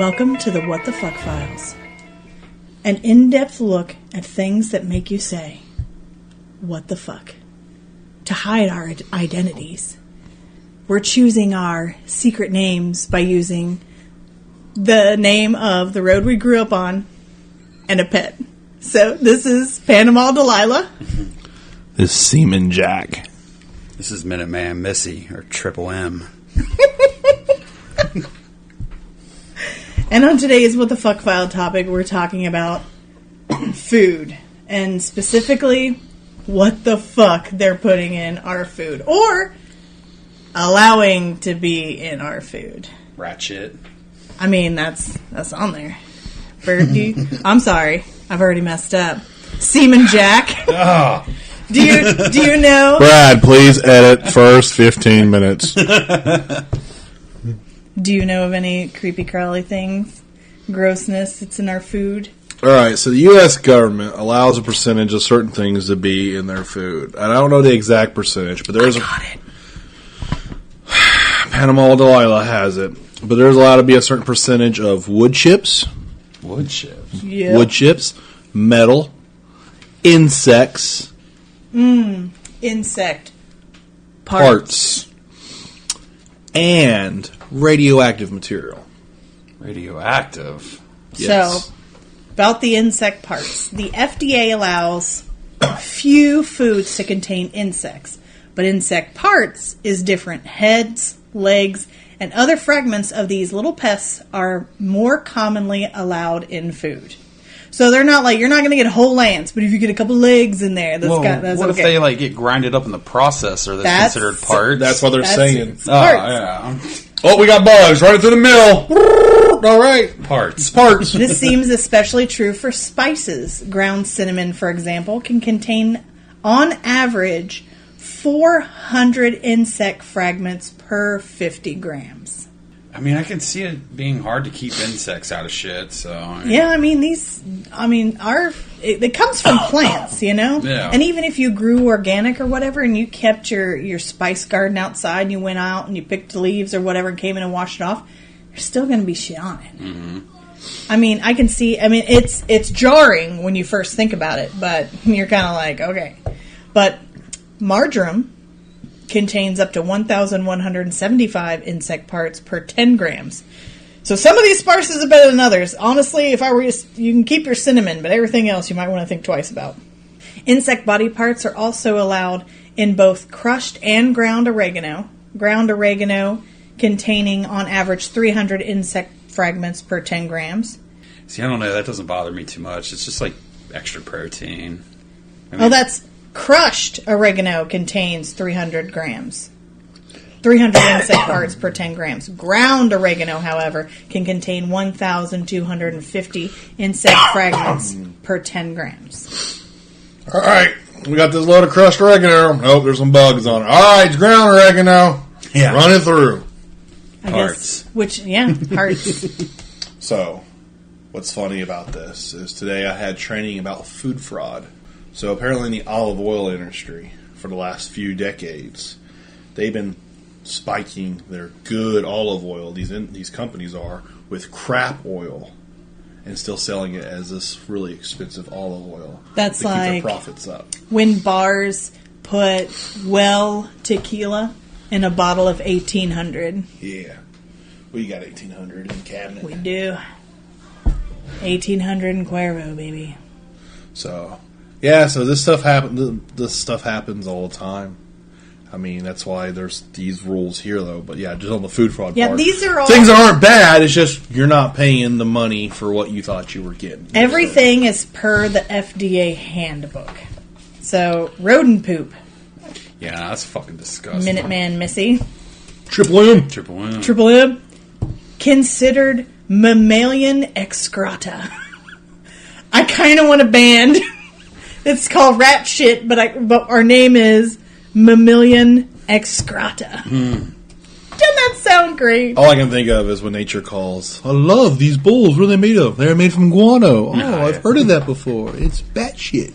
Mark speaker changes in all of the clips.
Speaker 1: Welcome to the What the Fuck Files. An in-depth look at things that make you say, what the fuck? To hide our identities. We're choosing our secret names by using the name of the road we grew up on and a pet. So this is Panama Delilah.
Speaker 2: This is Seaman Jack.
Speaker 3: This is Minuteman Missy, or Triple M.
Speaker 1: And on today's What the Fuck File topic, we're talking about food. And specifically, what the fuck they're putting in our food. Or allowing to be in our food.
Speaker 3: Rat shit.
Speaker 1: I mean, that's on there. Birdie. I'm sorry. I've already messed up. Seaman Jack.
Speaker 3: Oh.
Speaker 1: Do you know?
Speaker 2: Brad, please edit first 15 minutes.
Speaker 1: Do you know of any creepy crawly things? Grossness that's in our food?
Speaker 2: Alright, so the U.S. government allows a percentage of certain things to be in their food. And I don't know the exact percentage, but there's
Speaker 1: it.
Speaker 2: Panama Delilah has it. But there's allowed to be a certain percentage of wood chips.
Speaker 3: Wood chips?
Speaker 1: Yeah.
Speaker 2: Wood chips, metal, insects.
Speaker 1: Insect.
Speaker 2: Parts. And radioactive material.
Speaker 3: Radioactive?
Speaker 2: Yes.
Speaker 1: So, about the insect parts. The FDA allows few foods to contain insects, but insect parts is different. Heads, legs, and other fragments of these little pests are more commonly allowed in food. So they're not like, you're not going to get whole ants, but if you get a couple legs in there, that's
Speaker 3: what if they like get grinded up in the processor that's considered part?
Speaker 2: That's what they're saying.
Speaker 1: Parts.
Speaker 3: Yeah.
Speaker 2: Oh, we got bugs running through the mill. All right.
Speaker 3: Parts.
Speaker 1: This seems especially true for spices. Ground cinnamon, for example, can contain, on average, 400 insect fragments per 50 grams.
Speaker 3: I mean, I can see it being hard to keep insects out of shit, so...
Speaker 1: It comes from plants, you know?
Speaker 3: Yeah.
Speaker 1: And even if you grew organic or whatever, and you kept your spice garden outside, and you went out and you picked the leaves or whatever and came in and washed it off, there's still going to be shit on it. Mm-hmm. I mean, I can see... I mean, it's jarring when you first think about it, but you're kind of like, okay. But marjoram contains up to 1,175 insect parts per 10 grams. So some of these spices are better than others. Honestly, if I were you can keep your cinnamon, but everything else you might want to think twice about. Insect body parts are also allowed in both crushed and ground oregano. Ground oregano containing on average 300 insect fragments per 10 grams.
Speaker 3: See, I don't know. That doesn't bother me too much. It's just like extra protein. I mean,
Speaker 1: that's crushed oregano contains 300 grams. 300 insect parts per 10 grams. Ground oregano, however, can contain 1,250 insect fragments per 10 grams.
Speaker 2: All right. We got this load of crushed oregano. Nope, there's some bugs on it. All right, it's ground oregano.
Speaker 3: Yeah.
Speaker 2: Run it through.
Speaker 3: Parts.
Speaker 1: Parts.
Speaker 2: So, what's funny about this is today I had training about food fraud. So apparently in the olive oil industry for the last few decades, they've been spiking their good olive oil, these companies are, with crap oil and still selling it as this really expensive olive oil.
Speaker 1: That's
Speaker 2: to keep
Speaker 1: like
Speaker 2: their profits up.
Speaker 1: When bars put well tequila in a bottle of 1800.
Speaker 2: Yeah. We got 1800 in the cabinet.
Speaker 1: We do. 1800 in Cuervo, baby.
Speaker 2: So... yeah, so this stuff happens all the time. I mean, that's why there's these rules here, though. But yeah, just on the food fraud part.
Speaker 1: These are all...
Speaker 2: things aren't bad, it's just you're not paying the money for what you thought you were getting.
Speaker 1: Everything is per the FDA handbook. So, rodent poop.
Speaker 3: Yeah, that's fucking disgusting.
Speaker 1: Minuteman Missy.
Speaker 2: Triple M.
Speaker 1: Triple M. Considered mammalian excreta. I kind of want a band... It's called rat shit, but our name is mammalian excreta. Doesn't that sound great?
Speaker 2: All I can think of is when nature calls. I love these bowls. What are they made of? They're made from guano. Oh, I've heard of that before. It's batshit.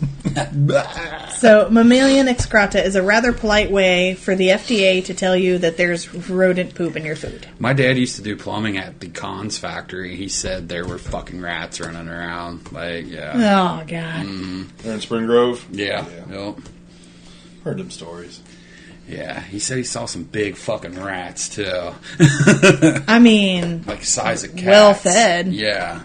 Speaker 1: So, mammalian excreta is a rather polite way for the FDA to tell you that there's rodent poop in your food.
Speaker 3: My dad used to do plumbing at the Cons factory. He said there were fucking rats running around. Like, yeah.
Speaker 1: Oh, God.
Speaker 2: They're in Spring Grove?
Speaker 3: Yeah. Yep.
Speaker 2: Heard them stories.
Speaker 3: Yeah, he said he saw some big fucking rats, too.
Speaker 1: I mean...
Speaker 3: like size of cats.
Speaker 1: Well fed.
Speaker 3: Yeah.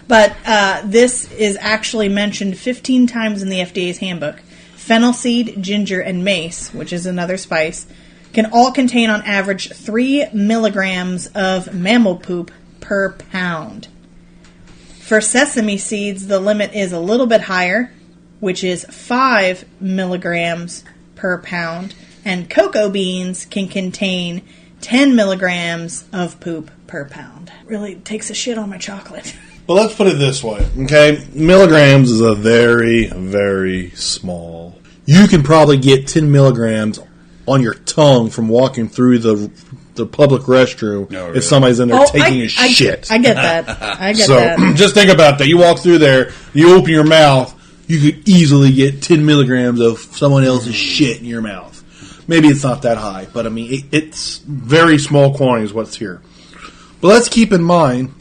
Speaker 1: But this is actually mentioned 15 times in the FDA's handbook. Fennel seed, ginger, and mace, which is another spice, can all contain on average 3 milligrams of mammal poop per pound. For sesame seeds, the limit is a little bit higher, which is 5 milligrams per pound. And cocoa beans can contain 10 milligrams of poop per pound. Really takes a shit on my chocolate.
Speaker 2: Well, let's put it this way, okay? Milligrams is a very, very small. You can probably get 10 milligrams on your tongue from walking through the public restroom if somebody's in there taking a shit.
Speaker 1: I get that. I get that.
Speaker 2: So, just think about that. You walk through there, you open your mouth, you could easily get 10 milligrams of someone else's shit in your mouth. Maybe it's not that high, but I mean, it's very small quantities what's here. But let's keep in mind,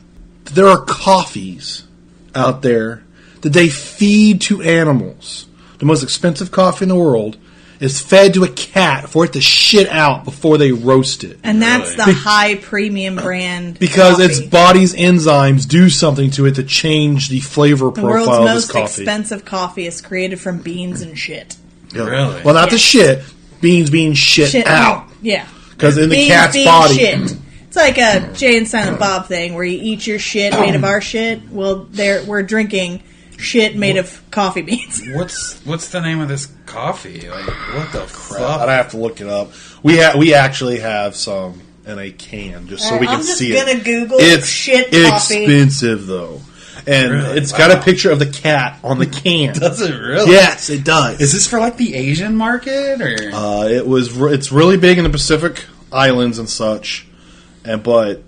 Speaker 2: there are coffees out there that they feed to animals. The most expensive coffee in the world is fed to a cat for it to shit out before they roast it.
Speaker 1: And that's the high premium brand
Speaker 2: because
Speaker 1: coffee.
Speaker 2: its body's enzymes do something to it to change the flavor profile of this coffee.
Speaker 1: The world's most expensive coffee is created from beans and shit.
Speaker 2: Yeah.
Speaker 3: Really?
Speaker 2: Well, not the shit. Beans being shit out.
Speaker 1: Yeah.
Speaker 2: Because in the
Speaker 1: beans
Speaker 2: cat's
Speaker 1: being
Speaker 2: body...
Speaker 1: Shit. It's like a Jay and Silent Bob thing where you eat your shit made of our shit. Well, we're drinking shit made of coffee beans.
Speaker 3: What's the name of this coffee? Like, what the fuck?
Speaker 2: I'd have to look it up. We actually have some in a can just so we can see it.
Speaker 1: I'm just gonna Google shit coffee.
Speaker 2: Expensive though, and it's got a picture of the cat on the can.
Speaker 3: Does it really?
Speaker 2: Yes, it does.
Speaker 3: Is this for like the Asian market or?
Speaker 2: It's really big in the Pacific Islands and such, but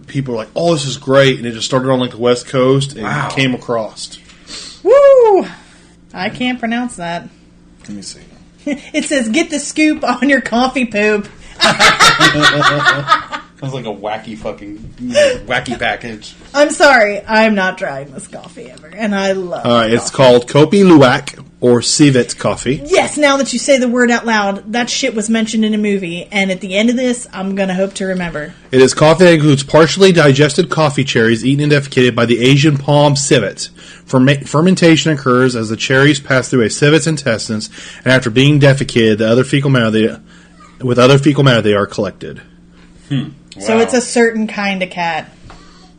Speaker 2: people are like, "Oh, this is great," and it just started on like the West Coast and came across.
Speaker 1: Woo! I can't pronounce that.
Speaker 2: Let me see.
Speaker 1: It says, "Get the scoop on your coffee poop."
Speaker 3: Sounds like a wacky package.
Speaker 1: I'm sorry, I'm not trying this coffee ever, and I love.
Speaker 2: All right, it's called Kopi Luwak or civet coffee.
Speaker 1: Yes, now that you say the word out loud, that shit was mentioned in a movie, and at the end of this, I'm gonna hope to remember.
Speaker 2: It is coffee that includes partially digested coffee cherries eaten and defecated by the Asian palm civet. Fermentation occurs as the cherries pass through a civet's intestines, and after being defecated, with other fecal matter, they are collected.
Speaker 3: Wow.
Speaker 1: So it's a certain kind of cat.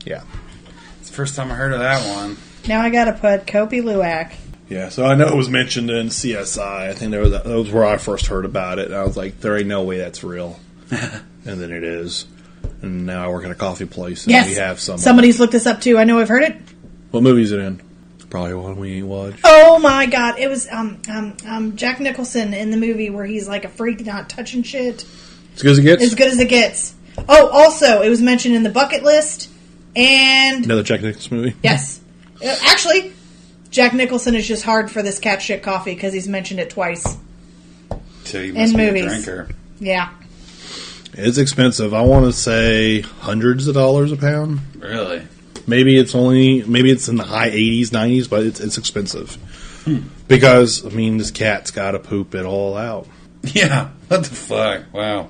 Speaker 2: Yeah.
Speaker 3: It's the first time I heard of that one.
Speaker 1: Now I gotta put Kopi Luwak.
Speaker 2: Yeah, so I know it was mentioned in CSI. I think that was where I first heard about it. And I was like, there ain't no way that's real. And then it is. And now I work at a coffee place, and we have some.
Speaker 1: Somebody's looked this up too. I know I've heard it.
Speaker 2: What movie is it in? Probably one we ain't watched.
Speaker 1: Oh my god! It was Jack Nicholson in the movie where he's like a freak, not touching shit.
Speaker 2: As good as it gets.
Speaker 1: As good as it gets. Oh, also, it was mentioned in the bucket list, and
Speaker 2: another Jack Nicholson movie.
Speaker 1: Yes, actually, Jack Nicholson is just hard for this cat shit coffee because he's mentioned it twice.
Speaker 3: So you must be a drinker.
Speaker 1: Yeah,
Speaker 2: it's expensive. I want to say hundreds of dollars a pound.
Speaker 3: Really?
Speaker 2: Maybe it's in the high 80s, 90s, but it's expensive. Because, I mean, this cat's got to poop it all out.
Speaker 3: Yeah, what the fuck? Wow.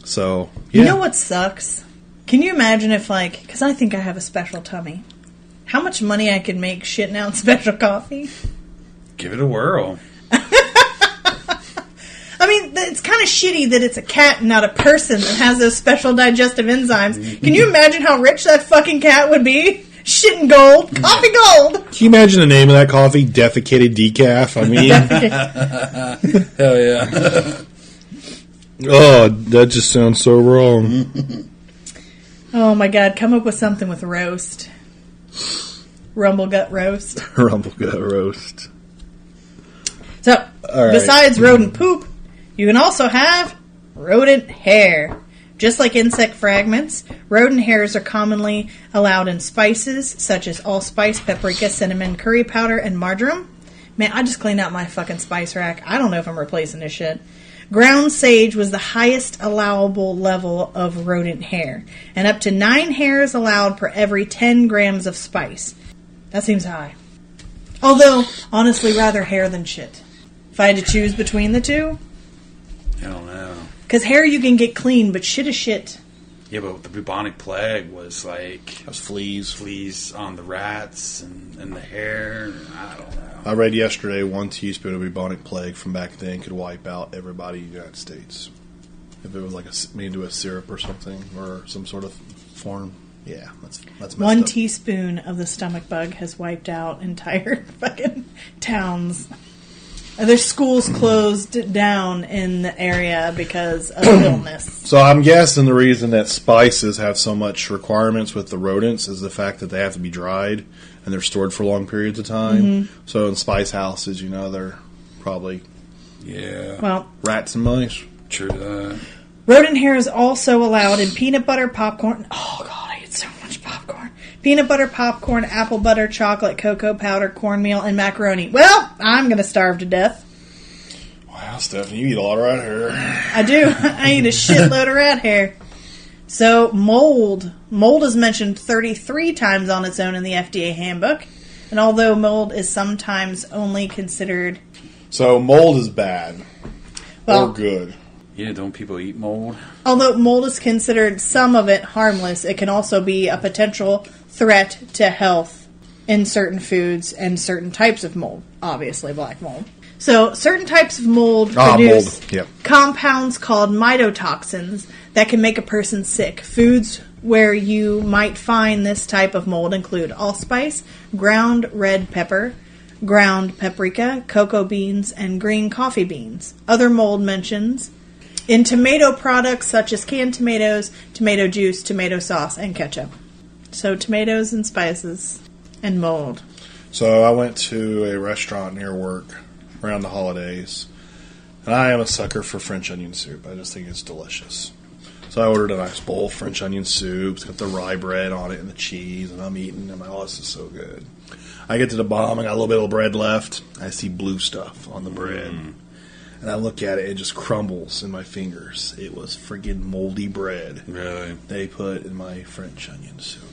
Speaker 2: So, yeah.
Speaker 1: You know what sucks? Can you imagine if, because I think I have a special tummy, how much money I could make shitting out special coffee?
Speaker 3: Give it a whirl.
Speaker 1: I mean, it's kind of shitty that it's a cat and not a person that has those special digestive enzymes. Can you imagine how rich that fucking cat would be? Shitting gold. Coffee gold.
Speaker 2: Can you imagine the name of that coffee? Defecated Decaf. I mean.
Speaker 3: Hell yeah.
Speaker 2: Oh, that just sounds so wrong.
Speaker 1: Oh my god, come up with something with roast. Rumble gut roast.
Speaker 2: Rumble gut roast.
Speaker 1: So, besides rodent poop, you can also have rodent hair. Just like insect fragments, rodent hairs are commonly allowed in spices such as allspice, paprika, cinnamon, curry powder, and marjoram. Man, I just cleaned out my fucking spice rack. I don't know if I'm replacing this shit. Ground sage was the highest allowable level of rodent hair, and up to 9 hairs allowed per every 10 grams of spice. That seems high. Although, honestly, rather hair than shit. If I had to choose between the two,
Speaker 3: I don't know.
Speaker 1: because hair you can get clean, but shit is shit.
Speaker 3: Yeah, but the bubonic plague was like...
Speaker 2: Those fleas.
Speaker 3: Fleas on the rats and the hair. I don't know.
Speaker 2: I read yesterday 1 teaspoon of bubonic plague from back then could wipe out everybody in the United States. If it was like made into a syrup or something, or some sort of form. Yeah, that's messed
Speaker 1: 1
Speaker 2: up.
Speaker 1: teaspoon of the stomach bug has wiped out entire fucking towns. There's schools closed down in the area because of illness.
Speaker 2: So I'm guessing the reason that spices have so much requirements with the rodents is the fact that they have to be dried and they're stored for long periods of time. Mm-hmm. So in spice houses, they're probably rats and mice.
Speaker 3: True that.
Speaker 1: Rodent hair is also allowed in peanut butter, popcorn. Oh, God, I eat so much popcorn. Peanut butter, popcorn, apple butter, chocolate, cocoa powder, cornmeal, and macaroni. Well, I'm going to starve to death.
Speaker 2: Wow, Stephanie, you eat a lot of rat hair.
Speaker 1: I do. I eat a shitload of rat hair. So, mold. Mold is mentioned 33 times on its own in the FDA handbook. And although mold is sometimes only considered...
Speaker 2: So, mold is bad. Or good.
Speaker 3: Yeah, don't people eat mold?
Speaker 1: Although mold is considered some of it harmless, it can also be a potential threat to health in certain foods and certain types of mold. Obviously, black mold. So, certain types of mold produce compounds called mycotoxins that can make a person sick. Foods where you might find this type of mold include allspice, ground red pepper, ground paprika, cocoa beans, and green coffee beans. Other mold mentions in tomato products such as canned tomatoes, tomato juice, tomato sauce, and ketchup. So tomatoes and spices and mold.
Speaker 2: So I went to a restaurant near work around the holidays, and I am a sucker for French onion soup. I just think it's delicious. So I ordered a nice bowl of French onion soup. It's got the rye bread on it and the cheese, and I'm eating. I'm like, oh, this is so good. I get to the bottom. I got a little bit of bread left. I see blue stuff on the bread. And I look at it, it just crumbles in my fingers. It was friggin' moldy bread.
Speaker 3: Really?
Speaker 2: They put in my French onion soup.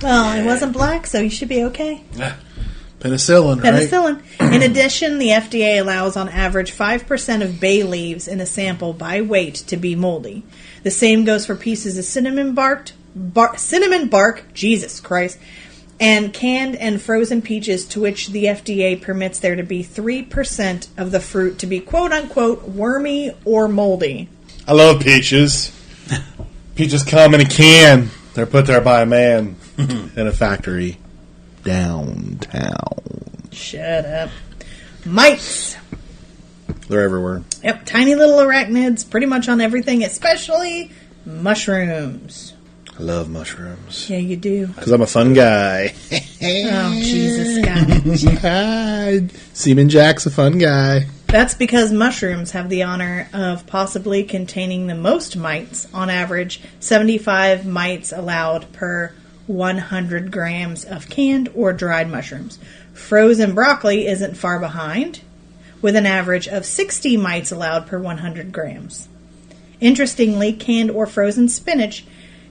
Speaker 1: Well, it wasn't black, so you should be okay.
Speaker 2: Yeah. Penicillin, right?
Speaker 1: Penicillin. In addition, the FDA allows on average 5% of bay leaves in a sample by weight to be moldy. The same goes for pieces of cinnamon bark, Jesus Christ, and canned and frozen peaches, to which the FDA permits there to be 3% of the fruit to be quote-unquote wormy or moldy.
Speaker 2: I love peaches. Peaches come in a can. They're put there by a man in a factory downtown.
Speaker 1: Shut up. Mites.
Speaker 2: They're everywhere.
Speaker 1: Yep, tiny little arachnids pretty much on everything, especially mushrooms.
Speaker 2: I love mushrooms.
Speaker 1: Yeah, you do.
Speaker 2: Because I'm a fun guy.
Speaker 1: Oh, Jesus, God.
Speaker 2: Seaman Jack's a fun guy.
Speaker 1: That's because mushrooms have the honor of possibly containing the most mites. On average, 75 mites allowed per 100 grams of canned or dried mushrooms. Frozen broccoli isn't far behind, with an average of 60 mites allowed per 100 grams. Interestingly, canned or frozen spinach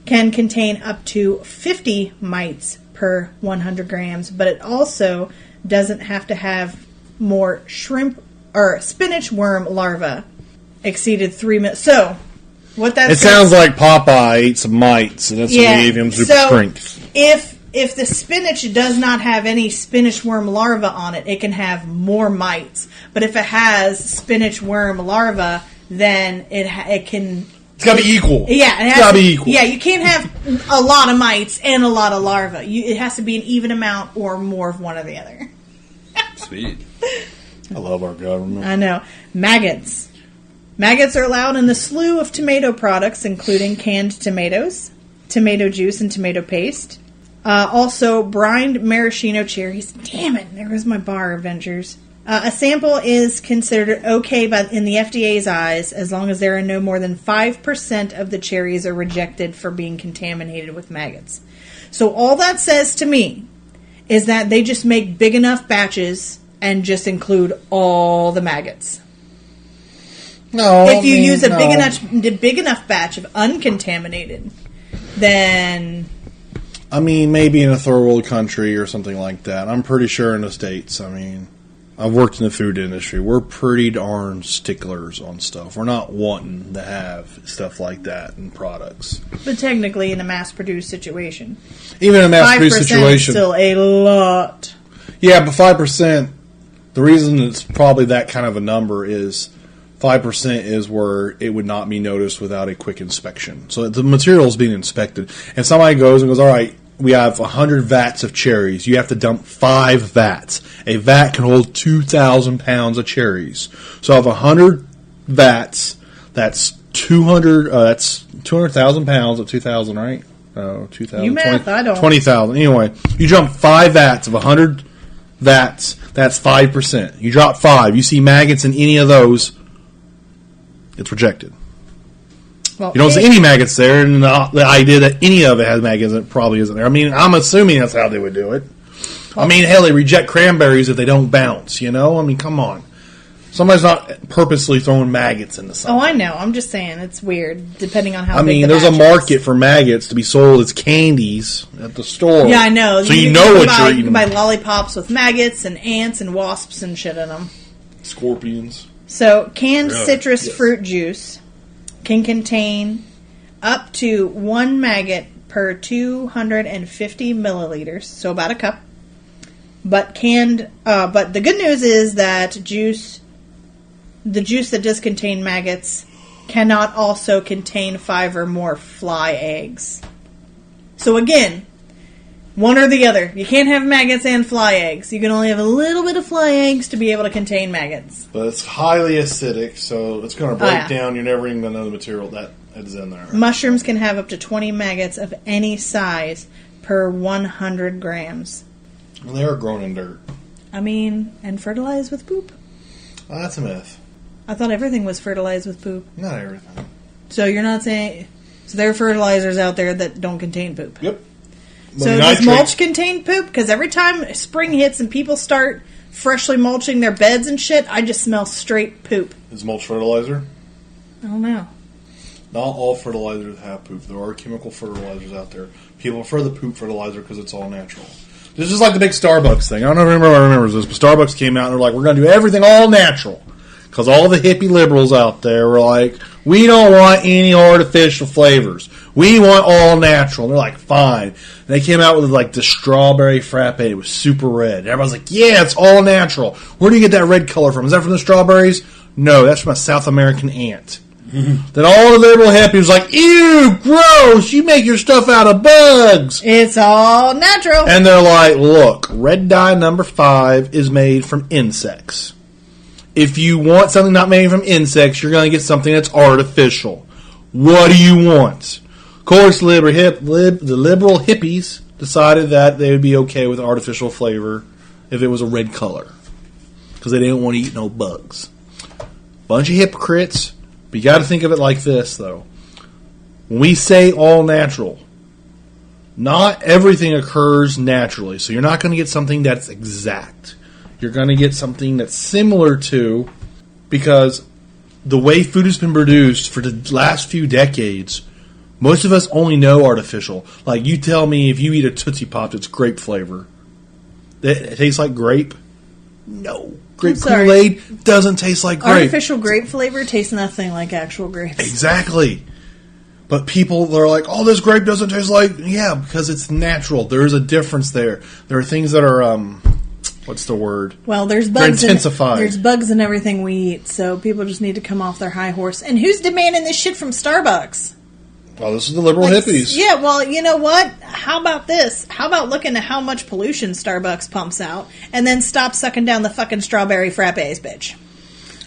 Speaker 1: can contain up to 50 mites per 100 grams, but it also doesn't have to have more shrimp or spinach worm larvae exceeded 3 minutes. So, what that
Speaker 2: sounds like Popeye ate some mites, and that's what gave him super strength.
Speaker 1: If the spinach does not have any spinach worm larvae on it, it can have more mites. But if it has spinach worm larvae, then it can...
Speaker 2: It's got to be equal.
Speaker 1: Yeah,
Speaker 2: it's got to be equal.
Speaker 1: Yeah, you can't have a lot of mites and a lot of larvae. It has to be an even amount or more of one or the other.
Speaker 3: Sweet.
Speaker 2: I love our government.
Speaker 1: I know. Maggots. Maggots are allowed in the slew of tomato products, including canned tomatoes, tomato juice, and tomato paste. Also, brined maraschino cherries. Damn it, there goes my bar, Avengers. A sample is considered okay in the FDA's eyes as long as there are no more than 5% of the cherries are rejected for being contaminated with maggots. So all that says to me is that they just make big enough batches and just include all the maggots.
Speaker 2: No,
Speaker 1: if you use a big enough batch of uncontaminated, then...
Speaker 2: I mean, maybe in a third world country or something like that. I'm pretty sure in the States, I mean, I've worked in the food industry. We're pretty darn sticklers on stuff. We're not wanting to have stuff like that in products.
Speaker 1: But technically in a mass-produced situation.
Speaker 2: Even in a mass-produced
Speaker 1: 5%
Speaker 2: situation.
Speaker 1: is still a lot.
Speaker 2: Yeah, but 5%, the reason it's probably that kind of a number is 5% is where it would not be noticed without a quick inspection. So the material is being inspected. And somebody goes, all right, we have 100 vats of cherries. You have to dump 5 vats. A vat can hold 2,000 pounds of cherries. So of 100 vats, that's 200,000 pounds of 2,000, right? Oh, 2,000.
Speaker 1: You math, I don't.
Speaker 2: 20,000. Anyway, you jump 5 vats of 100 vats, that's 5%. You drop 5. You see maggots in any of those, it's rejected.
Speaker 1: Well,
Speaker 2: you don't see any maggots there, and the idea that any of it has maggots, it probably isn't there. I mean, I'm assuming that's how they would do it. I mean, hell, they reject cranberries if they don't bounce, you know? I mean, come on. Somebody's not purposely throwing maggots into something.
Speaker 1: Oh, I know. I'm just saying, it's weird, depending on how big
Speaker 2: mean,
Speaker 1: the
Speaker 2: there's a
Speaker 1: batch
Speaker 2: market
Speaker 1: is.
Speaker 2: for maggots to be sold as candies at the store.
Speaker 1: Yeah, I know.
Speaker 2: So you know what you're eating.
Speaker 1: You can buy lollipops with maggots and ants and wasps and shit in them.
Speaker 2: Scorpions.
Speaker 1: So, canned citrus fruit juice can contain up to 1 maggot per 250 milliliters, so about a cup. But the good news is that the juice that does contain maggots cannot also contain 5 or more fly eggs. So again, one or the other. You can't have maggots and fly eggs. You can only have a little bit of fly eggs to be able to contain maggots.
Speaker 2: But it's highly acidic, so it's going to break down. You're never even going to know the material that is in there.
Speaker 1: Mushrooms can have up to 20 maggots of any size per 100 grams.
Speaker 2: Well, they are grown in dirt.
Speaker 1: I mean, and fertilized with poop.
Speaker 2: Oh, that's a myth.
Speaker 1: I thought everything was fertilized with poop.
Speaker 2: Not everything.
Speaker 1: So you're not saying... So there are fertilizers out there that don't contain poop.
Speaker 2: Yep.
Speaker 1: So does mulch contain poop? Because every time spring hits and people start freshly mulching their beds and shit, I just smell straight poop.
Speaker 2: Is mulch fertilizer?
Speaker 1: I don't know.
Speaker 2: Not all fertilizers have poop. There are chemical fertilizers out there. People prefer the poop fertilizer because it's all natural. This is like the big Starbucks thing. I don't know if anyone remembers this, but Starbucks came out and they're like, we're going to do everything all natural. Because all the hippie liberals out there were like, we don't want any artificial flavors. We want all natural. And they're like, fine. And they came out with like the strawberry frappe. It was super red. And everybody's like, yeah, it's all natural. Where do you get that red color from? Is that from the strawberries? No, that's from a South American ant. Then all the liberal hippies was like, ew, gross, you make your stuff out of bugs.
Speaker 1: It's all natural.
Speaker 2: And they're like, look, red dye number 5 is made from insects. If you want something not made from insects, you're going to get something that's artificial. What do you want? Of course, the liberal hippies decided that they would be okay with artificial flavor if it was a red color. Because they didn't want to eat no bugs. Bunch of hypocrites. But you got to think of it like this, though. When we say all natural, not everything occurs naturally. So you're not going to get something that's exact. You're going to get something that's similar to, because the way food has been produced for the last few decades, most of us only know artificial. Like, you tell me if you eat a Tootsie Pop that's grape flavor, it tastes like grape? No. Grape Kool-Aid doesn't taste like grape.
Speaker 1: Artificial grape flavor tastes nothing like actual grapes.
Speaker 2: Exactly. But people are like, oh, this grape doesn't taste like... Yeah, because it's natural. There's a difference there. There are things that are... what's the word?
Speaker 1: Well, there's bugs.
Speaker 2: They're intensified.
Speaker 1: There's bugs in everything we eat, so people just need to come off their high horse. And who's demanding this shit from Starbucks?
Speaker 2: Well, this is the liberal hippies.
Speaker 1: Yeah, well, you know what? How about this? How about looking at how much pollution Starbucks pumps out, and then stop sucking down the fucking strawberry frappes, bitch.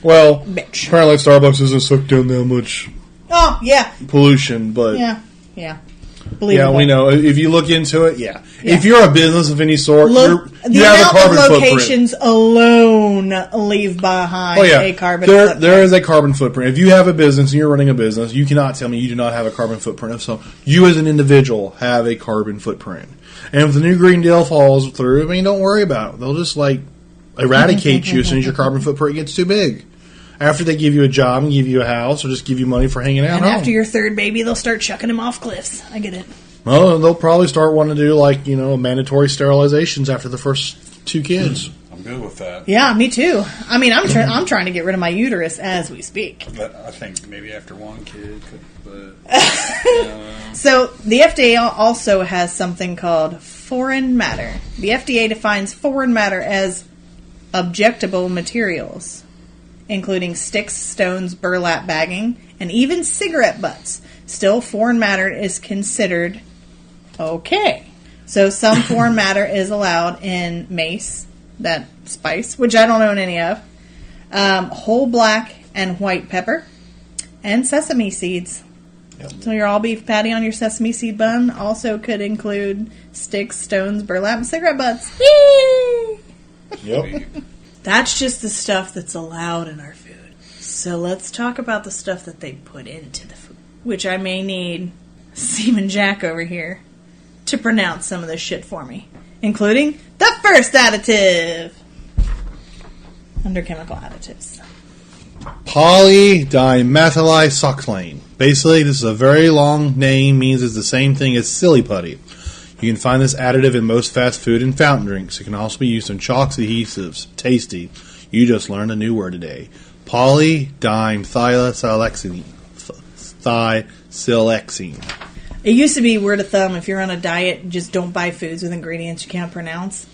Speaker 2: Well, apparently Starbucks isn't sucked down that much
Speaker 1: pollution,
Speaker 2: but...
Speaker 1: Yeah. Believable.
Speaker 2: Yeah, we know. If you look into it, yeah.
Speaker 1: Yeah.
Speaker 2: If you're a business of any sort, you have a
Speaker 1: amount
Speaker 2: carbon
Speaker 1: of
Speaker 2: footprint.
Speaker 1: locations alone leave behind a carbon footprint.
Speaker 2: There is a carbon footprint. If you have a business and you're running a business, you cannot tell me you do not have a carbon footprint. So you as an individual have a carbon footprint. And if the new Green Deal falls through, I mean, don't worry about it. They'll just eradicate you as soon as your carbon footprint gets too big. After they give you a job and give you a house or just give you money for hanging out.
Speaker 1: And after your third baby, they'll start chucking him off cliffs. I get it.
Speaker 2: Well, they'll probably start wanting to do mandatory sterilizations after the first 2 kids.
Speaker 3: I'm good with that.
Speaker 1: Yeah, me too. I mean, I'm trying to get rid of my uterus as we speak.
Speaker 3: But I think maybe after 1 kid.
Speaker 1: So the FDA also has something called foreign matter. The FDA defines foreign matter as objectable materials, including sticks, stones, burlap bagging, and even cigarette butts. Still, foreign matter is considered okay. So some foreign matter is allowed in mace, that spice, which I don't own any of, whole black and white pepper, and sesame seeds.
Speaker 2: Yep.
Speaker 1: So your all beef patty on your sesame seed bun also could include sticks, stones, burlap, and cigarette butts. Yay!
Speaker 2: Yep.
Speaker 1: That's just the stuff that's allowed in our food. So let's talk about the stuff that they put into the food, which I may need Seaman Jack over here to pronounce some of this shit for me, including the first additive under chemical additives.
Speaker 2: Polydimethylsiloxane. Basically, this is a very long name, means it's the same thing as silly putty. You can find this additive in most fast food and fountain drinks. It can also be used in chalks, adhesives. Tasty. You just learned a new word today. Polydimethylsiloxane.
Speaker 1: It used to be word of thumb, if you're on a diet, just don't buy foods with ingredients you can't pronounce.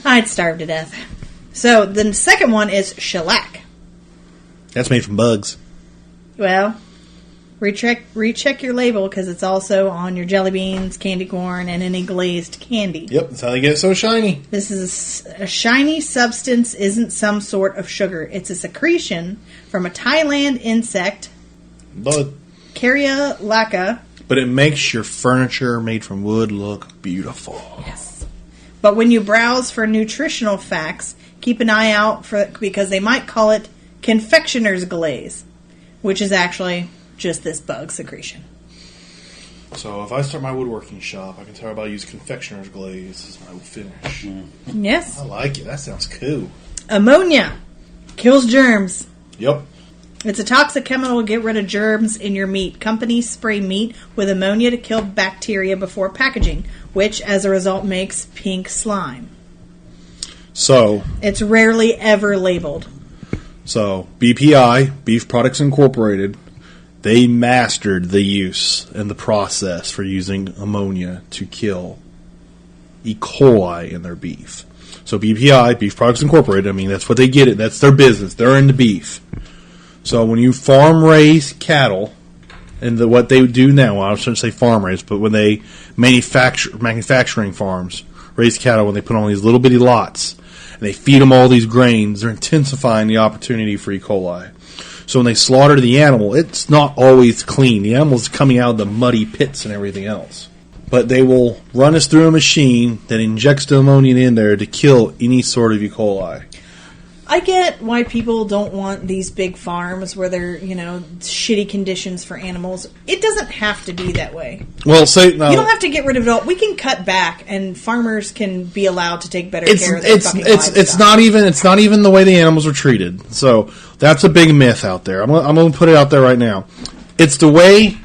Speaker 1: I'd starve to death. So the second one is shellac.
Speaker 2: That's made from bugs.
Speaker 1: Well, recheck your label because it's also on your jelly beans, candy corn, and any glazed candy.
Speaker 2: Yep, that's how they get so shiny.
Speaker 1: This is a shiny substance, isn't some sort of sugar. It's a secretion from a Thailand insect, Caria laca.
Speaker 2: But it makes your furniture made from wood look beautiful.
Speaker 1: Yes. But when you browse for nutritional facts, keep an eye out because they might call it confectioner's glaze, which is actually just this bug secretion.
Speaker 2: So if I start my woodworking shop, I can tell everybody I use confectioner's glaze as my finish.
Speaker 1: Yes.
Speaker 2: I like it. That sounds cool.
Speaker 1: Ammonia kills germs.
Speaker 2: Yep.
Speaker 1: It's a toxic chemical to get rid of germs in your meat. Companies spray meat with ammonia to kill bacteria before packaging, which, as a result, makes pink slime.
Speaker 2: So
Speaker 1: it's rarely ever labeled.
Speaker 2: So BPI, Beef Products Incorporated, they mastered the use and the process for using ammonia to kill E. coli in their beef. So BPI, Beef Products Incorporated, I mean, that's what they get it. That's their business. They're in the beef. So when you farm raise cattle, and what they do now, well, I shouldn't say farm raise, but when they manufacturing farms raise cattle, when they put on these little bitty lots, and they feed them all these grains, they're intensifying the opportunity for E. coli. So when they slaughter the animal, it's not always clean. The animal's coming out of the muddy pits and everything else. But they will run us through a machine that injects the ammonia in there to kill any sort of E. coli.
Speaker 1: I get why people don't want these big farms where they're, shitty conditions for animals. It doesn't have to be that way.
Speaker 2: Well, you
Speaker 1: don't have to get rid of it all. We can cut back, and farmers can be allowed to take better care of their fucking livestock.
Speaker 2: It's not even the way the animals are treated. So that's a big myth out there. I'm going to put it out there right now. It's the way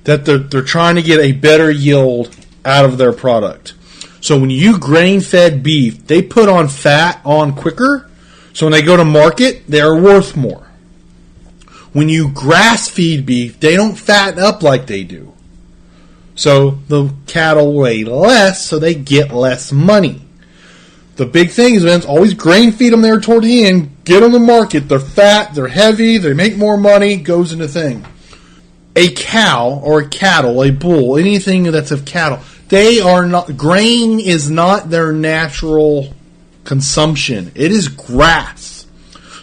Speaker 2: that they're trying to get a better yield out of their product. So when you grain-fed beef, they put on fat on quicker. So when they go to market, they're worth more. When you grass-feed beef, they don't fatten up like they do. So the cattle weigh less, so they get less money. The big thing is, Vince, always grain-feed them there toward the end. Get them to market. They're fat, they're heavy, they make more money, goes into thing. A cow or a cattle, a bull, anything that's of cattle, they are not. Grain is not their natural consumption. It is grass.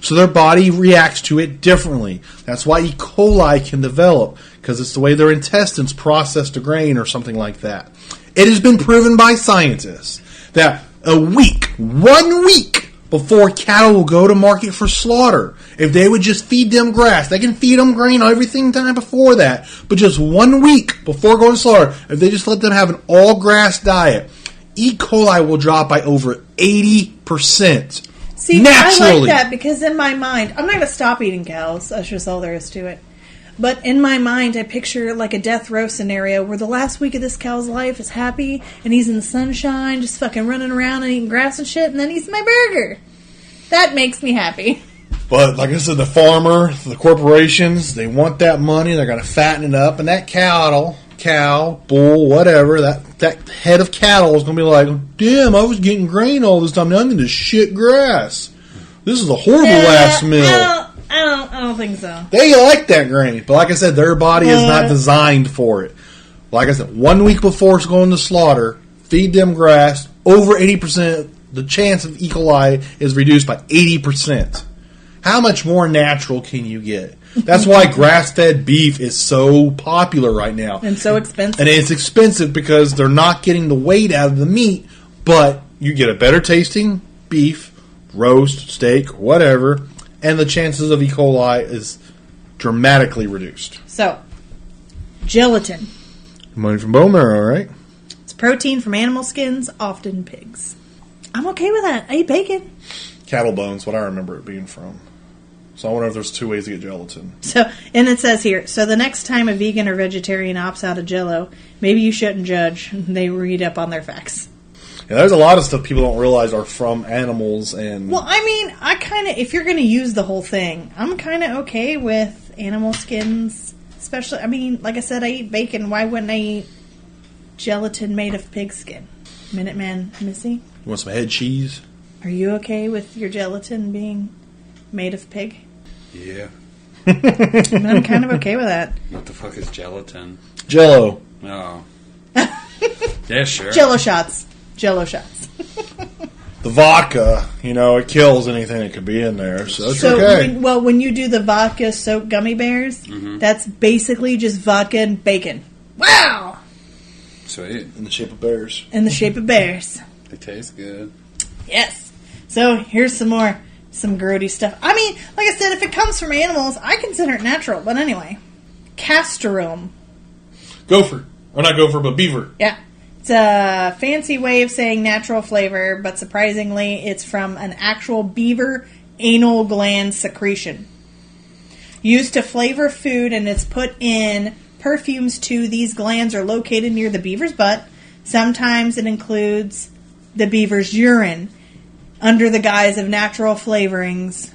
Speaker 2: So their body reacts to it differently. That's why E. coli can develop, because it's the way their intestines process the grain or something like that. It has been proven by scientists that 1 week before cattle will go to market for slaughter, if they would just feed them grass, they can feed them grain everything time before that, but just 1 week before going to slaughter, if they just let them have an all grass diet, E. coli will drop by over 80%.
Speaker 1: See,
Speaker 2: naturally.
Speaker 1: I like that because in my mind, I'm not going to stop eating cows. That's just all there is to it. But in my mind, I picture like a death row scenario where the last week of this cow's life is happy and he's in the sunshine, just fucking running around and eating grass and shit, and then eats my burger. That makes me happy.
Speaker 2: But like I said, the farmer, the corporations, they want that money. They're going to fatten it up, and that cow, bull, whatever, that head of cattle is going to be like, damn, I was getting grain all this time. Now I'm getting this shit grass. This is a horrible last meal.
Speaker 1: I don't think so.
Speaker 2: They like that grain, but like I said, their body is not designed for it. Like I said, 1 week before it's going to slaughter, feed them grass. Over 80%, the chance of E. coli is reduced by 80%. How much more natural can you get? That's why grass-fed beef is so popular right now.
Speaker 1: And so expensive.
Speaker 2: And it's expensive because they're not getting the weight out of the meat, but you get a better tasting beef, roast, steak, whatever, and the chances of E. coli is dramatically reduced.
Speaker 1: So, gelatin.
Speaker 2: Money from bone marrow, right?
Speaker 1: It's protein from animal skins, often pigs. I'm okay with that. I eat bacon.
Speaker 2: Cattle bones, what I remember it being from. So I wonder if there's 2 ways to get gelatin.
Speaker 1: So, and it says here, so the next time a vegan or vegetarian opts out of Jell-O, maybe you shouldn't judge. They read up on their facts.
Speaker 2: Yeah, there's a lot of stuff people don't realize are from animals and...
Speaker 1: Well, I mean, I kind of, if you're going to use the whole thing, I'm kind of okay with animal skins. Especially, I mean, like I said, I eat bacon. Why wouldn't I eat gelatin made of pig skin? Minuteman Missy?
Speaker 2: You want some head cheese?
Speaker 1: Are you okay with your gelatin being made of pig?
Speaker 3: Yeah.
Speaker 1: I'm kind of okay with that.
Speaker 3: What the fuck is gelatin?
Speaker 2: Jell-O.
Speaker 3: Oh. Yeah, sure.
Speaker 1: Jell-O shots. Jell-O shots.
Speaker 2: The vodka, it kills anything that could be in there, so it's okay.
Speaker 1: When you do the vodka soaked gummy bears, that's basically just vodka and bacon. Wow!
Speaker 3: Sweet.
Speaker 2: In the shape of bears.
Speaker 1: In the shape of bears.
Speaker 3: They taste good.
Speaker 1: Yes. So here's some grody stuff. I mean, like I said, if it comes from animals, I consider it natural. But anyway, castoreum.
Speaker 2: Gopher. Or not gopher, but beaver.
Speaker 1: Yeah. It's a fancy way of saying natural flavor, but surprisingly, it's from an actual beaver anal gland secretion. Used to flavor food, and it's put in perfumes too. These glands are located near the beaver's butt. Sometimes it includes the beaver's urine under the guise of natural flavorings.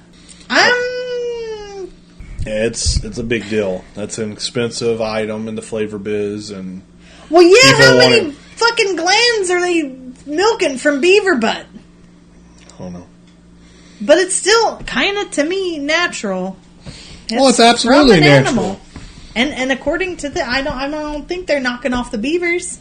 Speaker 2: It's a big deal. That's an expensive item in the flavor biz, and
Speaker 1: well, yeah. How many fucking glands are they milking from beaver butt?
Speaker 2: I don't know.
Speaker 1: But it's still kind of, to me, natural.
Speaker 2: It's absolutely
Speaker 1: from an
Speaker 2: natural.
Speaker 1: Animal. And according to I don't think they're knocking off the beavers.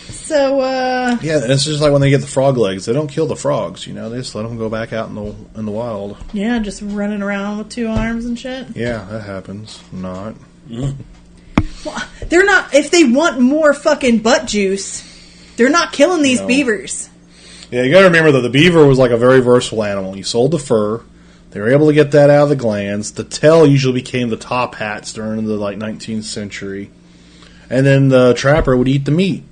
Speaker 1: So
Speaker 2: yeah, it's just like when they get the frog legs. They don't kill the frogs, they just let them go back out in the wild.
Speaker 1: Yeah, just running around with 2 arms and shit.
Speaker 2: Yeah, that happens. Not.
Speaker 1: Well, they're not. If they want more fucking butt juice, they're not killing these beavers.
Speaker 2: Yeah, you got to remember that the beaver was like a very versatile animal. You sold the fur. They were able to get that out of the glands. The tail usually became the top hats during the 19th century, and then the trapper would eat the meat.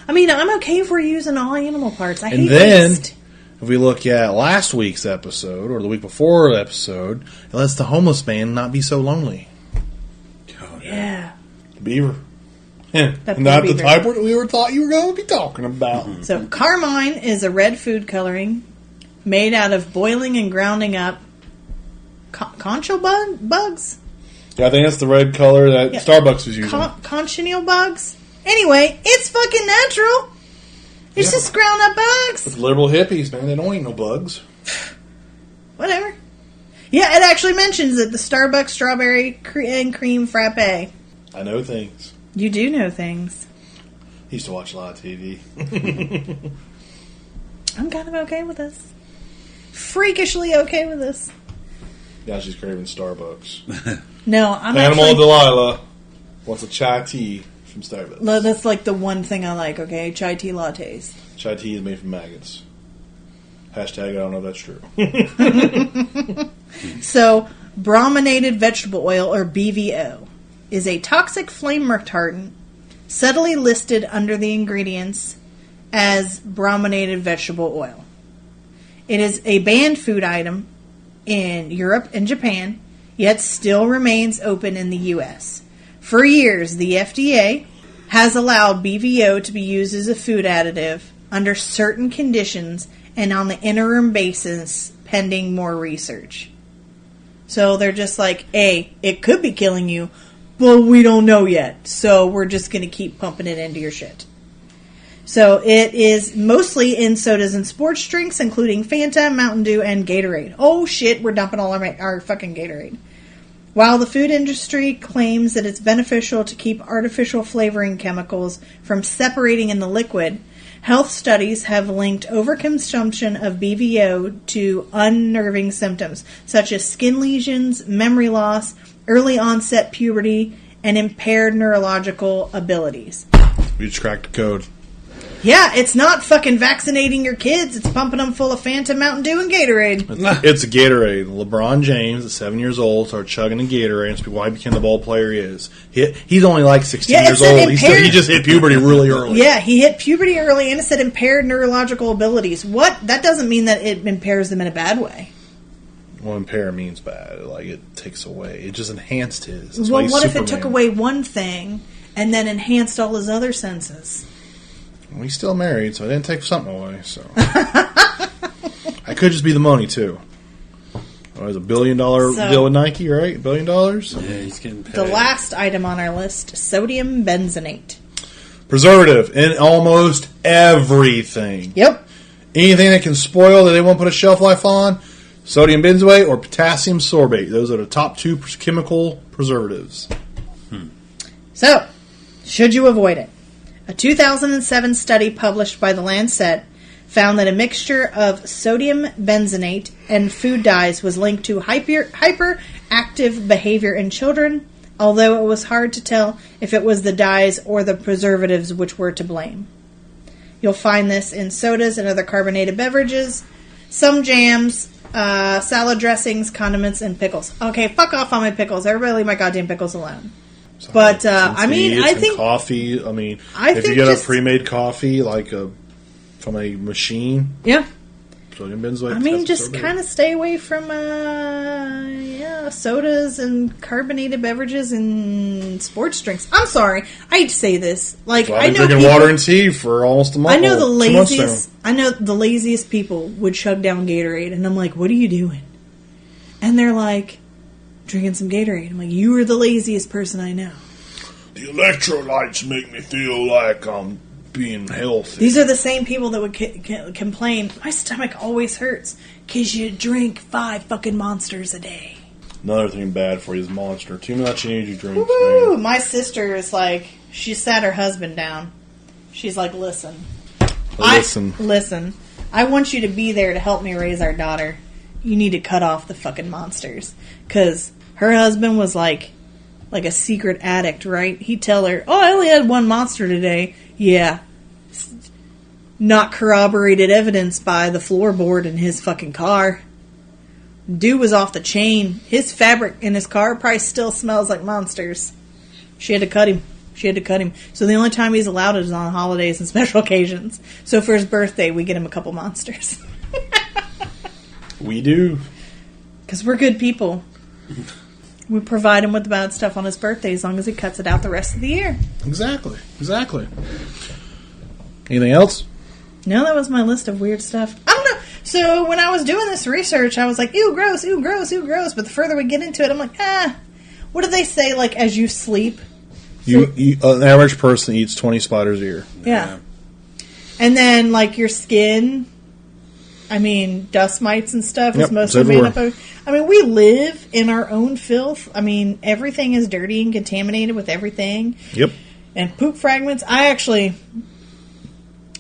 Speaker 1: I mean, I'm okay if we're using all animal parts. I hate
Speaker 2: then,
Speaker 1: waste.
Speaker 2: If we look at last week's episode or the week before episode, it lets the homeless man not be so lonely.
Speaker 3: Oh,
Speaker 1: Yeah.
Speaker 2: The beaver.
Speaker 1: That
Speaker 2: Not
Speaker 1: beaver.
Speaker 2: the type we were thought you were going to be talking about.
Speaker 3: Mm-hmm.
Speaker 1: So, carmine is a red food coloring made out of boiling and grounding up conchial bugs?
Speaker 2: Yeah, I think that's the red color that Starbucks was using.
Speaker 1: Cochineal bugs? Anyway, it's fucking natural. It's just ground up bugs.
Speaker 2: But the liberal hippies, man, they don't eat no bugs.
Speaker 1: Whatever. Yeah, it actually mentions it. The Starbucks strawberry and cream frappe.
Speaker 2: I know things.
Speaker 1: You do know things.
Speaker 2: I used to watch a lot of TV.
Speaker 1: I'm kind of okay with this. Freakishly okay with this.
Speaker 2: Now she's craving Starbucks.
Speaker 1: No, I'm
Speaker 2: Animal
Speaker 1: actually...
Speaker 2: Delilah wants a chai tea from Starbucks.
Speaker 1: That's like the one thing I like, okay? Chai tea lattes.
Speaker 2: Chai tea is made from maggots. Hashtag I don't know if that's true.
Speaker 1: So, brominated vegetable oil, or BVO, is a toxic flame retardant subtly listed under the ingredients as brominated vegetable oil. It is a banned food item in Europe and Japan, yet still remains open in the U.S. For years, the FDA has allowed BVO to be used as a food additive under certain conditions and on the interim basis pending more research. So they're just like, A, it could be killing you, but we don't know yet, so we're just going to keep pumping it into your shit. So it is mostly in sodas and sports drinks, including Fanta, Mountain Dew, and Gatorade. Oh shit, we're dumping all our fucking Gatorade. While the food industry claims that it's beneficial to keep artificial flavoring chemicals from separating in the liquid, health studies have linked overconsumption of BVO to unnerving symptoms, such as skin lesions, memory loss, early onset puberty, and impaired neurological abilities.
Speaker 2: We just cracked the code.
Speaker 1: Yeah, it's not fucking vaccinating your kids. It's pumping them full of Fanta, Mountain Dew, and Gatorade.
Speaker 2: It's a Gatorade. LeBron James, at 7 years old, started chugging a Gatorade. That's why he became the ball player he is. He's only like 16 years old. He just hit puberty really early.
Speaker 1: Yeah, he hit puberty early, and it said impaired neurological abilities. What? That doesn't mean that it impairs them in a bad way.
Speaker 2: Well, impair means bad. Like, it takes away. It just enhanced his. That's
Speaker 1: Well, what if it took away one thing and then enhanced all his other senses?
Speaker 2: Well, he's still married, so I didn't take something away. So I could just be the money too. Oh, it was $1 billion deal with Nike, right? $1 billion.
Speaker 3: Yeah, he's getting paid.
Speaker 1: The last item on our list: sodium benzenate.
Speaker 2: Preservative in almost everything.
Speaker 1: Yep.
Speaker 2: Anything that can spoil that they won't put a shelf life on, sodium benzoate or potassium sorbate. Those are the top two chemical preservatives.
Speaker 1: So, should you avoid it? A 2007 study published by The Lancet found that a mixture of sodium benzenate and food dyes was linked to hyperactive behavior in children, although it was hard to tell if it was the dyes or the preservatives which were to blame. You'll find this in sodas and other carbonated beverages, some jams, salad dressings, condiments, and pickles. Okay, fuck off on my pickles. Everybody leave my goddamn pickles alone. But, I mean, I think...
Speaker 2: coffee, I mean, if you get a pre-made coffee, like from a machine...
Speaker 1: Yeah.
Speaker 2: Sodium benzoate.
Speaker 1: I mean, just kind of stay away from, sodas and carbonated beverages and sports drinks. I'm sorry. I hate to say this. Like,
Speaker 2: I've been drinking water and tea for almost a month.
Speaker 1: I know the laziest people would chug down Gatorade, and I'm like, what are you doing? And they're like... drinking some Gatorade. I'm like, you are the laziest person I know.
Speaker 2: The electrolytes make me feel like I'm being healthy.
Speaker 1: These are the same people that would complain, my stomach always hurts because you drink 5 fucking Monsters a day.
Speaker 2: Another thing bad for you is Monster. Too much energy drinks,
Speaker 1: man. My sister is like, she sat her husband down. She's like, listen. I want you to be there to help me raise our daughter. You need to cut off the fucking Monsters. Because her husband was like a secret addict, right? He'd tell her, oh, I only had 1 Monster today. Yeah. Not corroborated evidence by the floorboard in his fucking car. Dude was off the chain. His fabric in his car probably still smells like Monsters. She had to cut him. So the only time he's allowed it is on holidays and special occasions. So for his birthday, we get him a couple Monsters.
Speaker 2: We do.
Speaker 1: Because we're good people. We provide him with the bad stuff on his birthday as long as he cuts it out the rest of the year.
Speaker 2: Exactly. Anything else?
Speaker 1: No, that was my list of weird stuff. I don't know. So when I was doing this research, I was like, ew, gross, ew, gross, ew, gross. But the further we get into it, I'm like, what do they say, like, as you sleep?
Speaker 2: An average person eats 20 spiders a year.
Speaker 1: Yeah. And then, like, your skin... I mean, dust mites and stuff is mostly made up of... I mean, we live in our own filth. I mean, everything is dirty and contaminated with everything.
Speaker 2: Yep.
Speaker 1: And poop fragments. I actually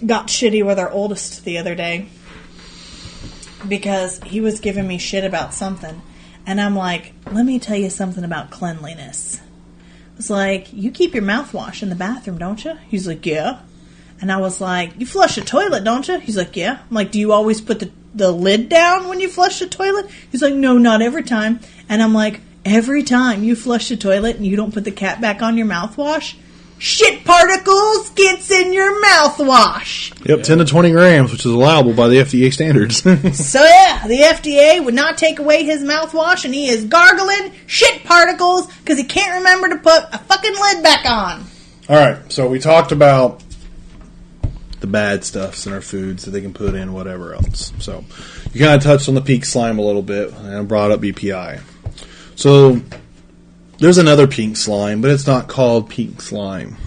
Speaker 1: got shitty with our oldest the other day because he was giving me shit about something. And I'm like, let me tell you something about cleanliness. I was like, you keep your mouthwash in the bathroom, don't you? He's like, yeah. And I was like, you flush the toilet, don't you? He's like, yeah. I'm like, do you always put the lid down when you flush the toilet? He's like, no, not every time. And I'm like, every time you flush the toilet and you don't put the cap back on your mouthwash, shit particles gets in your mouthwash.
Speaker 2: Yep, 10 to 20 grams, which is allowable by the FDA standards.
Speaker 1: So yeah, the FDA would not take away his mouthwash, and he is gargling shit particles because he can't remember to put a fucking lid back on.
Speaker 2: All right, so we talked about the bad stuffs in our foods that they can put in, whatever else. So you kind of touched on the pink slime a little bit, and brought up BPI. So there's another pink slime, but it's not called pink slime.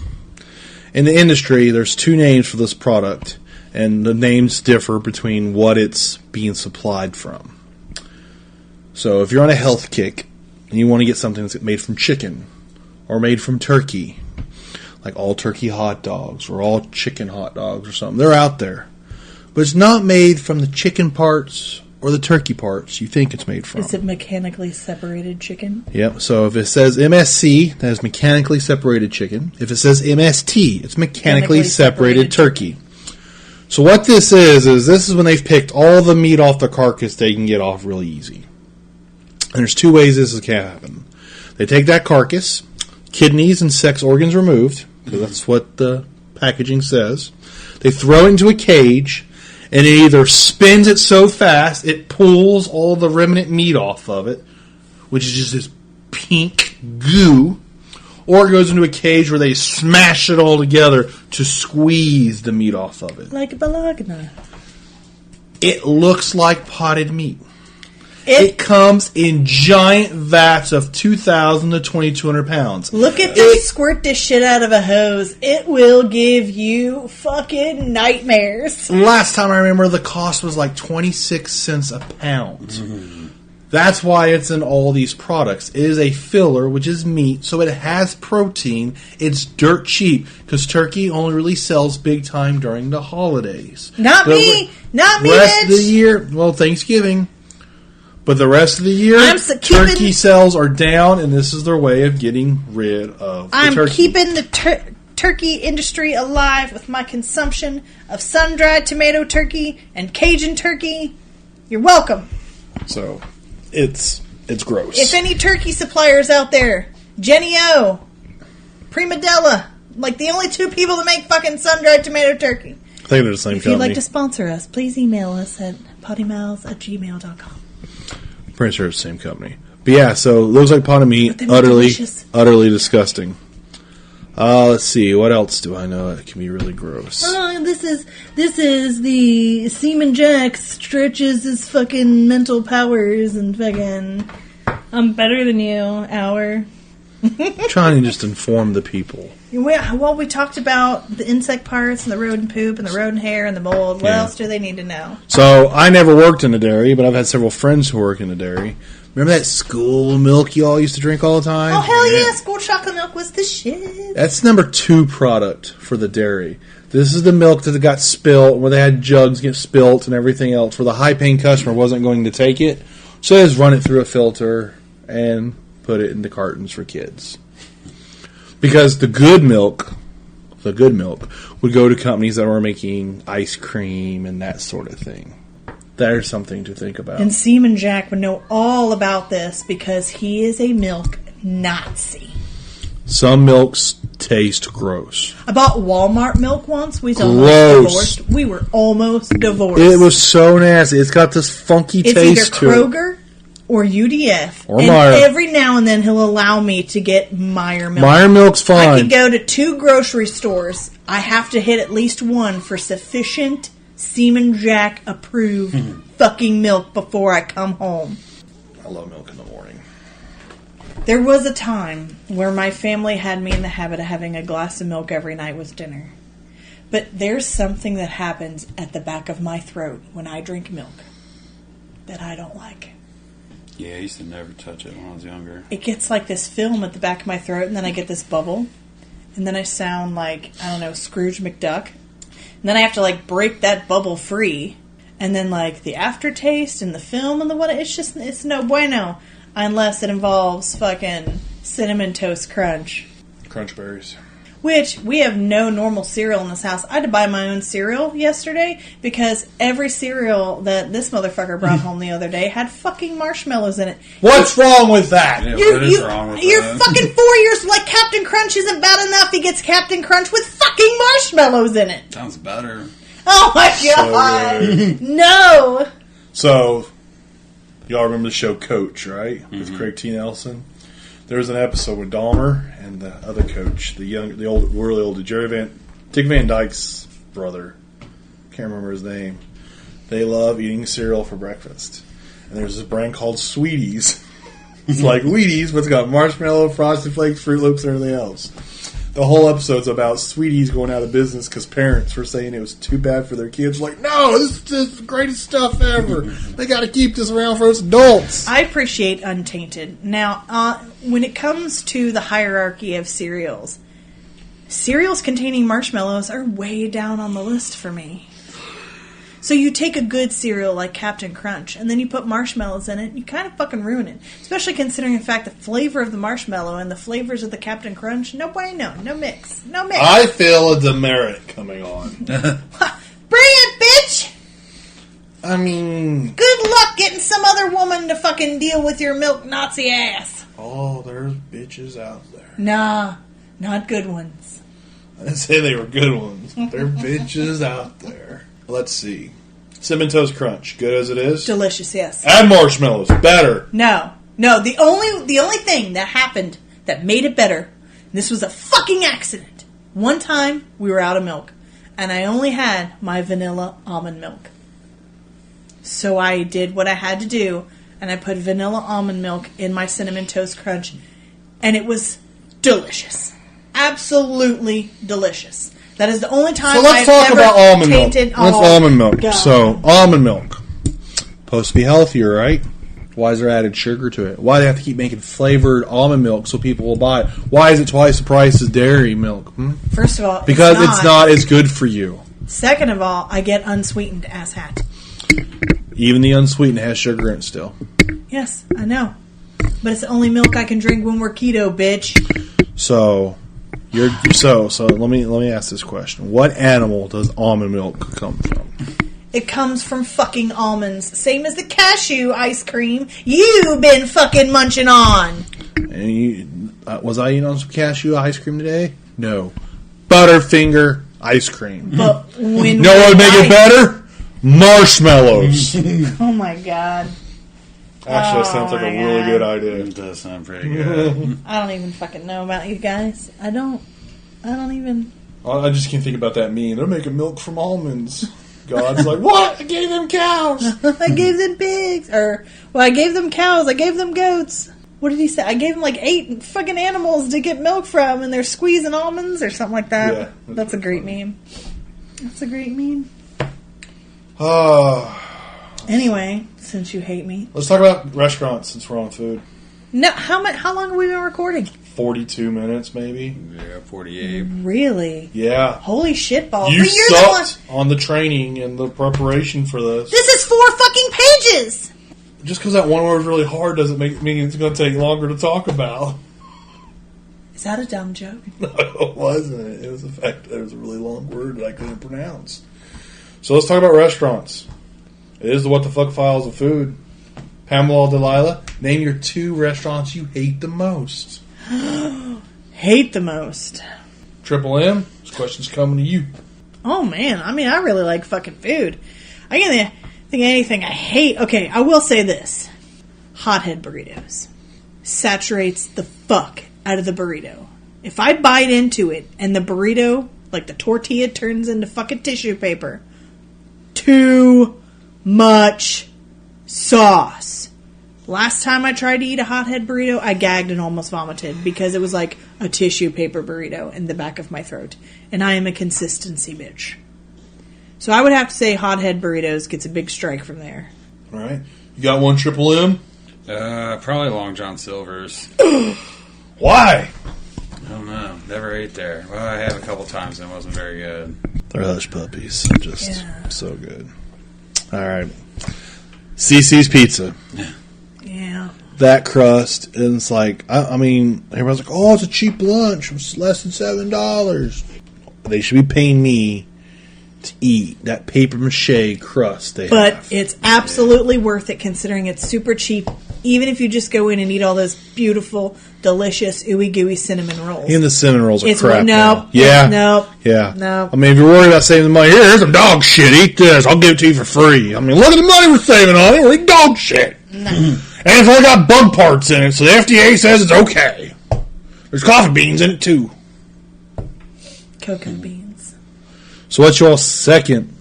Speaker 2: In the industry, there's two names for this product, and the names differ between what it's being supplied from. So if you're on a health kick, and you want to get something that's made from chicken, or made from turkey, like all turkey hot dogs, or all chicken hot dogs or something, they're out there. But it's not made from the chicken parts or the turkey parts you think it's made from.
Speaker 1: Is it mechanically separated chicken?
Speaker 2: Yep, so if it says MSC, that is mechanically separated chicken. If it says MST, it's mechanically separated turkey. So what this is when they've picked all the meat off the carcass they can get off really easy. And there's two ways this can happen. They take that carcass, kidneys and sex organs removed, because that's what the packaging says. They throw it into a cage, and it either spins it so fast it pulls all the remnant meat off of it, which is just this pink goo, or it goes into a cage where they smash it all together to squeeze the meat off of it.
Speaker 1: Like a balagna.
Speaker 2: It looks like potted meat. It comes in giant vats of 2,000 to 2,200 pounds.
Speaker 1: Look at this, squirt this shit out of a hose. It will give you fucking nightmares.
Speaker 2: Last time I remember, the cost was like 26 cents a pound. Mm-hmm. That's why it's in all these products. It is a filler, which is meat, so it has protein. It's dirt cheap, because turkey only really sells big time during the holidays.
Speaker 1: Not me,
Speaker 2: rest of the year, well, Thanksgiving. But the rest of the year, turkey sales are down, and this is their way of getting rid of the turkey. I'm
Speaker 1: keeping the turkey industry alive with my consumption of sun-dried tomato turkey and Cajun turkey. You're welcome.
Speaker 2: So, it's gross.
Speaker 1: If any turkey suppliers out there, Jenny O, Prima Della, like the only two people that make fucking sun-dried tomato turkey.
Speaker 2: I think they're the same company.
Speaker 1: If you'd like to sponsor us, please email us at pottymouths@gmail.com.
Speaker 2: Pretty sure it's the same company. But yeah, so it looks like pot of meat. Utterly disgusting. Let's see. What else do I know that can be really gross?
Speaker 1: This is the Seaman Jack stretches his fucking mental powers and fucking I'm better than you, hour.
Speaker 2: Trying to just inform the people.
Speaker 1: Well, we talked about the insect parts and the rodent poop and the rodent hair and the mold. What else do they need to know?
Speaker 2: So, I never worked in a dairy, but I've had several friends who work in a dairy. Remember that school milk you all used to drink all the time?
Speaker 1: Oh, hell yeah. School chocolate milk was the shit.
Speaker 2: That's number 2 product for the dairy. This is the milk that got spilt, where they had jugs get spilt and everything else, where the high-paying customer wasn't going to take it. So they just run it through a filter and put it into cartons for kids. Because the good milk would go to companies that were making ice cream and that sort of thing. There's something to think about.
Speaker 1: And Seaman Jack would know all about this because he is a milk Nazi.
Speaker 2: Some milks taste gross.
Speaker 1: I bought Walmart milk once. We were almost divorced.
Speaker 2: It was so nasty. It's got this funky taste to it.
Speaker 1: It's either Kroger or UDF.
Speaker 2: Or Meijer.
Speaker 1: Every now and then he'll allow me to get Meijer milk.
Speaker 2: Meijer milk's fine.
Speaker 1: I can go to 2 grocery stores. I have to hit at least one for sufficient Seaman Jack approved fucking milk before I come home.
Speaker 2: I love milk in the morning.
Speaker 1: There was a time where my family had me in the habit of having a glass of milk every night with dinner. But there's something that happens at the back of my throat when I drink milk that I don't like.
Speaker 3: Yeah, I used to never touch it when I was younger.
Speaker 1: It gets like this film at the back of my throat, and then I get this bubble. And then I sound like, I don't know, Scrooge McDuck. And then I have to like break that bubble free. And then like the aftertaste and the film and the what, it's no bueno. unless it involves fucking Cinnamon Toast Crunch.
Speaker 2: Crunch berries.
Speaker 1: Which, we have no normal cereal in this house. I had to buy my own cereal yesterday because every cereal that this motherfucker brought home the other day had fucking marshmallows in it.
Speaker 2: What's wrong with that?
Speaker 3: Yeah, what is wrong with
Speaker 1: you're
Speaker 3: that?
Speaker 1: fucking 4 years, like Captain Crunch isn't bad enough. He gets Captain Crunch with fucking marshmallows in it.
Speaker 3: Sounds better.
Speaker 1: Oh my god. No.
Speaker 2: So, y'all remember the show Coach, right? With Craig T. Nelson? There was an episode with Dahmer and the other coach, the really old Dick Van Dyke's brother. Can't remember his name. They love eating cereal for breakfast. And there's this brand called Sweeties. It's like Wheaties, but it's got marshmallow, Frosted Flakes, Fruit Loops, and everything else. The whole episode's about Sweeties going out of business because parents were saying it was too bad for their kids. Like, no, this is the greatest stuff ever. They got to keep this around for us adults.
Speaker 1: I appreciate Untainted. Now, when it comes to the hierarchy of cereals containing marshmallows are way down on the list for me. So you take a good cereal like Captain Crunch, and then you put marshmallows in it, you kind of fucking ruin it. Especially considering the fact the flavor of the marshmallow and the flavors of the Captain Crunch, no bueno, no mix.
Speaker 2: I feel a demerit coming on.
Speaker 1: Bring it, bitch!
Speaker 2: I mean...
Speaker 1: Good luck getting some other woman to fucking deal with your milk Nazi ass.
Speaker 2: Oh, there's bitches out there.
Speaker 1: Nah, not good ones.
Speaker 2: I didn't say they were good ones. They're bitches out there. Let's see. Cinnamon Toast Crunch, good as it is?
Speaker 1: Delicious, yes.
Speaker 2: Add marshmallows, better.
Speaker 1: No. The only thing that happened that made it better, and this was a fucking accident. One time, we were out of milk, and I only had my vanilla almond milk. So I did what I had to do, and I put vanilla almond milk in my Cinnamon Toast Crunch, and it was delicious. Absolutely delicious. That is the only time
Speaker 2: let's talk about almond milk. What's almond milk?
Speaker 1: God.
Speaker 2: So, almond milk. Supposed to be healthier, right? Why is there added sugar to it? Why do they have to keep making flavored almond milk so people will buy it? Why is it twice the price as dairy milk?
Speaker 1: First of all,
Speaker 2: because it's not as good for you.
Speaker 1: Second of all, I get unsweetened asshat.
Speaker 2: Even the unsweetened has sugar in it still.
Speaker 1: Yes, I know. But it's the only milk I can drink when we're keto, bitch.
Speaker 2: So let me ask this question. What animal does almond milk come from?
Speaker 1: It comes from fucking almonds. Same as the cashew ice cream you've been fucking munching on.
Speaker 2: And was I eating on some cashew ice cream today? No. Butterfinger ice cream.
Speaker 1: But when
Speaker 2: you know what would make it better? Marshmallows.
Speaker 1: Oh my god.
Speaker 2: Actually, that sounds like a really good idea.
Speaker 3: It does sound pretty good.
Speaker 1: I don't even fucking know about you guys. I don't even.
Speaker 2: I just can't think about that meme. They're making milk from almonds. God's like, what? I gave them cows.
Speaker 1: I gave them pigs. I gave them cows. I gave them goats. What did he say? I gave them like 8 fucking animals to get milk from, and they're squeezing almonds or something like that.
Speaker 2: Yeah,
Speaker 1: that's a great meme. That's a great meme. Anyway, since you hate me,
Speaker 2: let's talk about restaurants since we're on food.
Speaker 1: No, how long have we been recording?
Speaker 2: 42 minutes, maybe.
Speaker 3: Yeah, 48.
Speaker 1: Really?
Speaker 2: Yeah.
Speaker 1: Holy shit balls!
Speaker 2: You sucked on the training and the preparation for this.
Speaker 1: This is 4 fucking pages.
Speaker 2: Just because that one word is really hard doesn't mean it's going to take longer to talk about.
Speaker 1: Is that a dumb joke?
Speaker 2: No, it wasn't. It was the fact that it was a really long word that I couldn't pronounce. So let's talk about restaurants. It is the What the Fuck Files of Food. Pamela Delilah, name your 2 restaurants you hate the most.
Speaker 1: Hate the most.
Speaker 2: Triple M, this question's coming to you.
Speaker 1: Oh man, I mean, I really like fucking food. I can't think of anything I hate. Okay, I will say this. Hothead burritos. Saturates the fuck out of the burrito. If I bite into it and the burrito, like the tortilla, turns into fucking tissue paper, too much sauce. Last time I tried to eat a hothead burrito, I gagged and almost vomited because it was like a tissue paper burrito in the back of my throat. And I am a consistency bitch. So I would have to say hothead burritos gets a big strike from there.
Speaker 2: All right. You got one Triple M?
Speaker 3: Probably Long John Silver's.
Speaker 2: Why?
Speaker 3: I don't know. Never ate there. Well, I have a couple times and it wasn't very good.
Speaker 2: They're hush puppies. Just so good. All right. CC's Pizza.
Speaker 1: Yeah.
Speaker 2: that crust, and it's like, I mean, everyone's like, oh, it's a cheap lunch. It's less than $7. They should be paying me to eat that paper mache crust they
Speaker 1: but
Speaker 2: have.
Speaker 1: It's absolutely worth it considering it's super cheap. Even if you just go in and eat all those beautiful, delicious, ooey gooey cinnamon rolls.
Speaker 2: Even the cinnamon rolls are
Speaker 1: It's
Speaker 2: crap.
Speaker 1: no,
Speaker 2: Yeah.
Speaker 1: no,
Speaker 2: Yeah.
Speaker 1: no.
Speaker 2: I mean, if you're worried about saving the money, here's some dog shit. Eat this. I'll give it to you for free. I mean, look at the money we're saving on it. We're eating dog shit.
Speaker 1: No.
Speaker 2: And it's only got bug parts in it, so the FDA says it's okay. There's coffee beans in it, too.
Speaker 1: Cocoa beans.
Speaker 2: So what's your second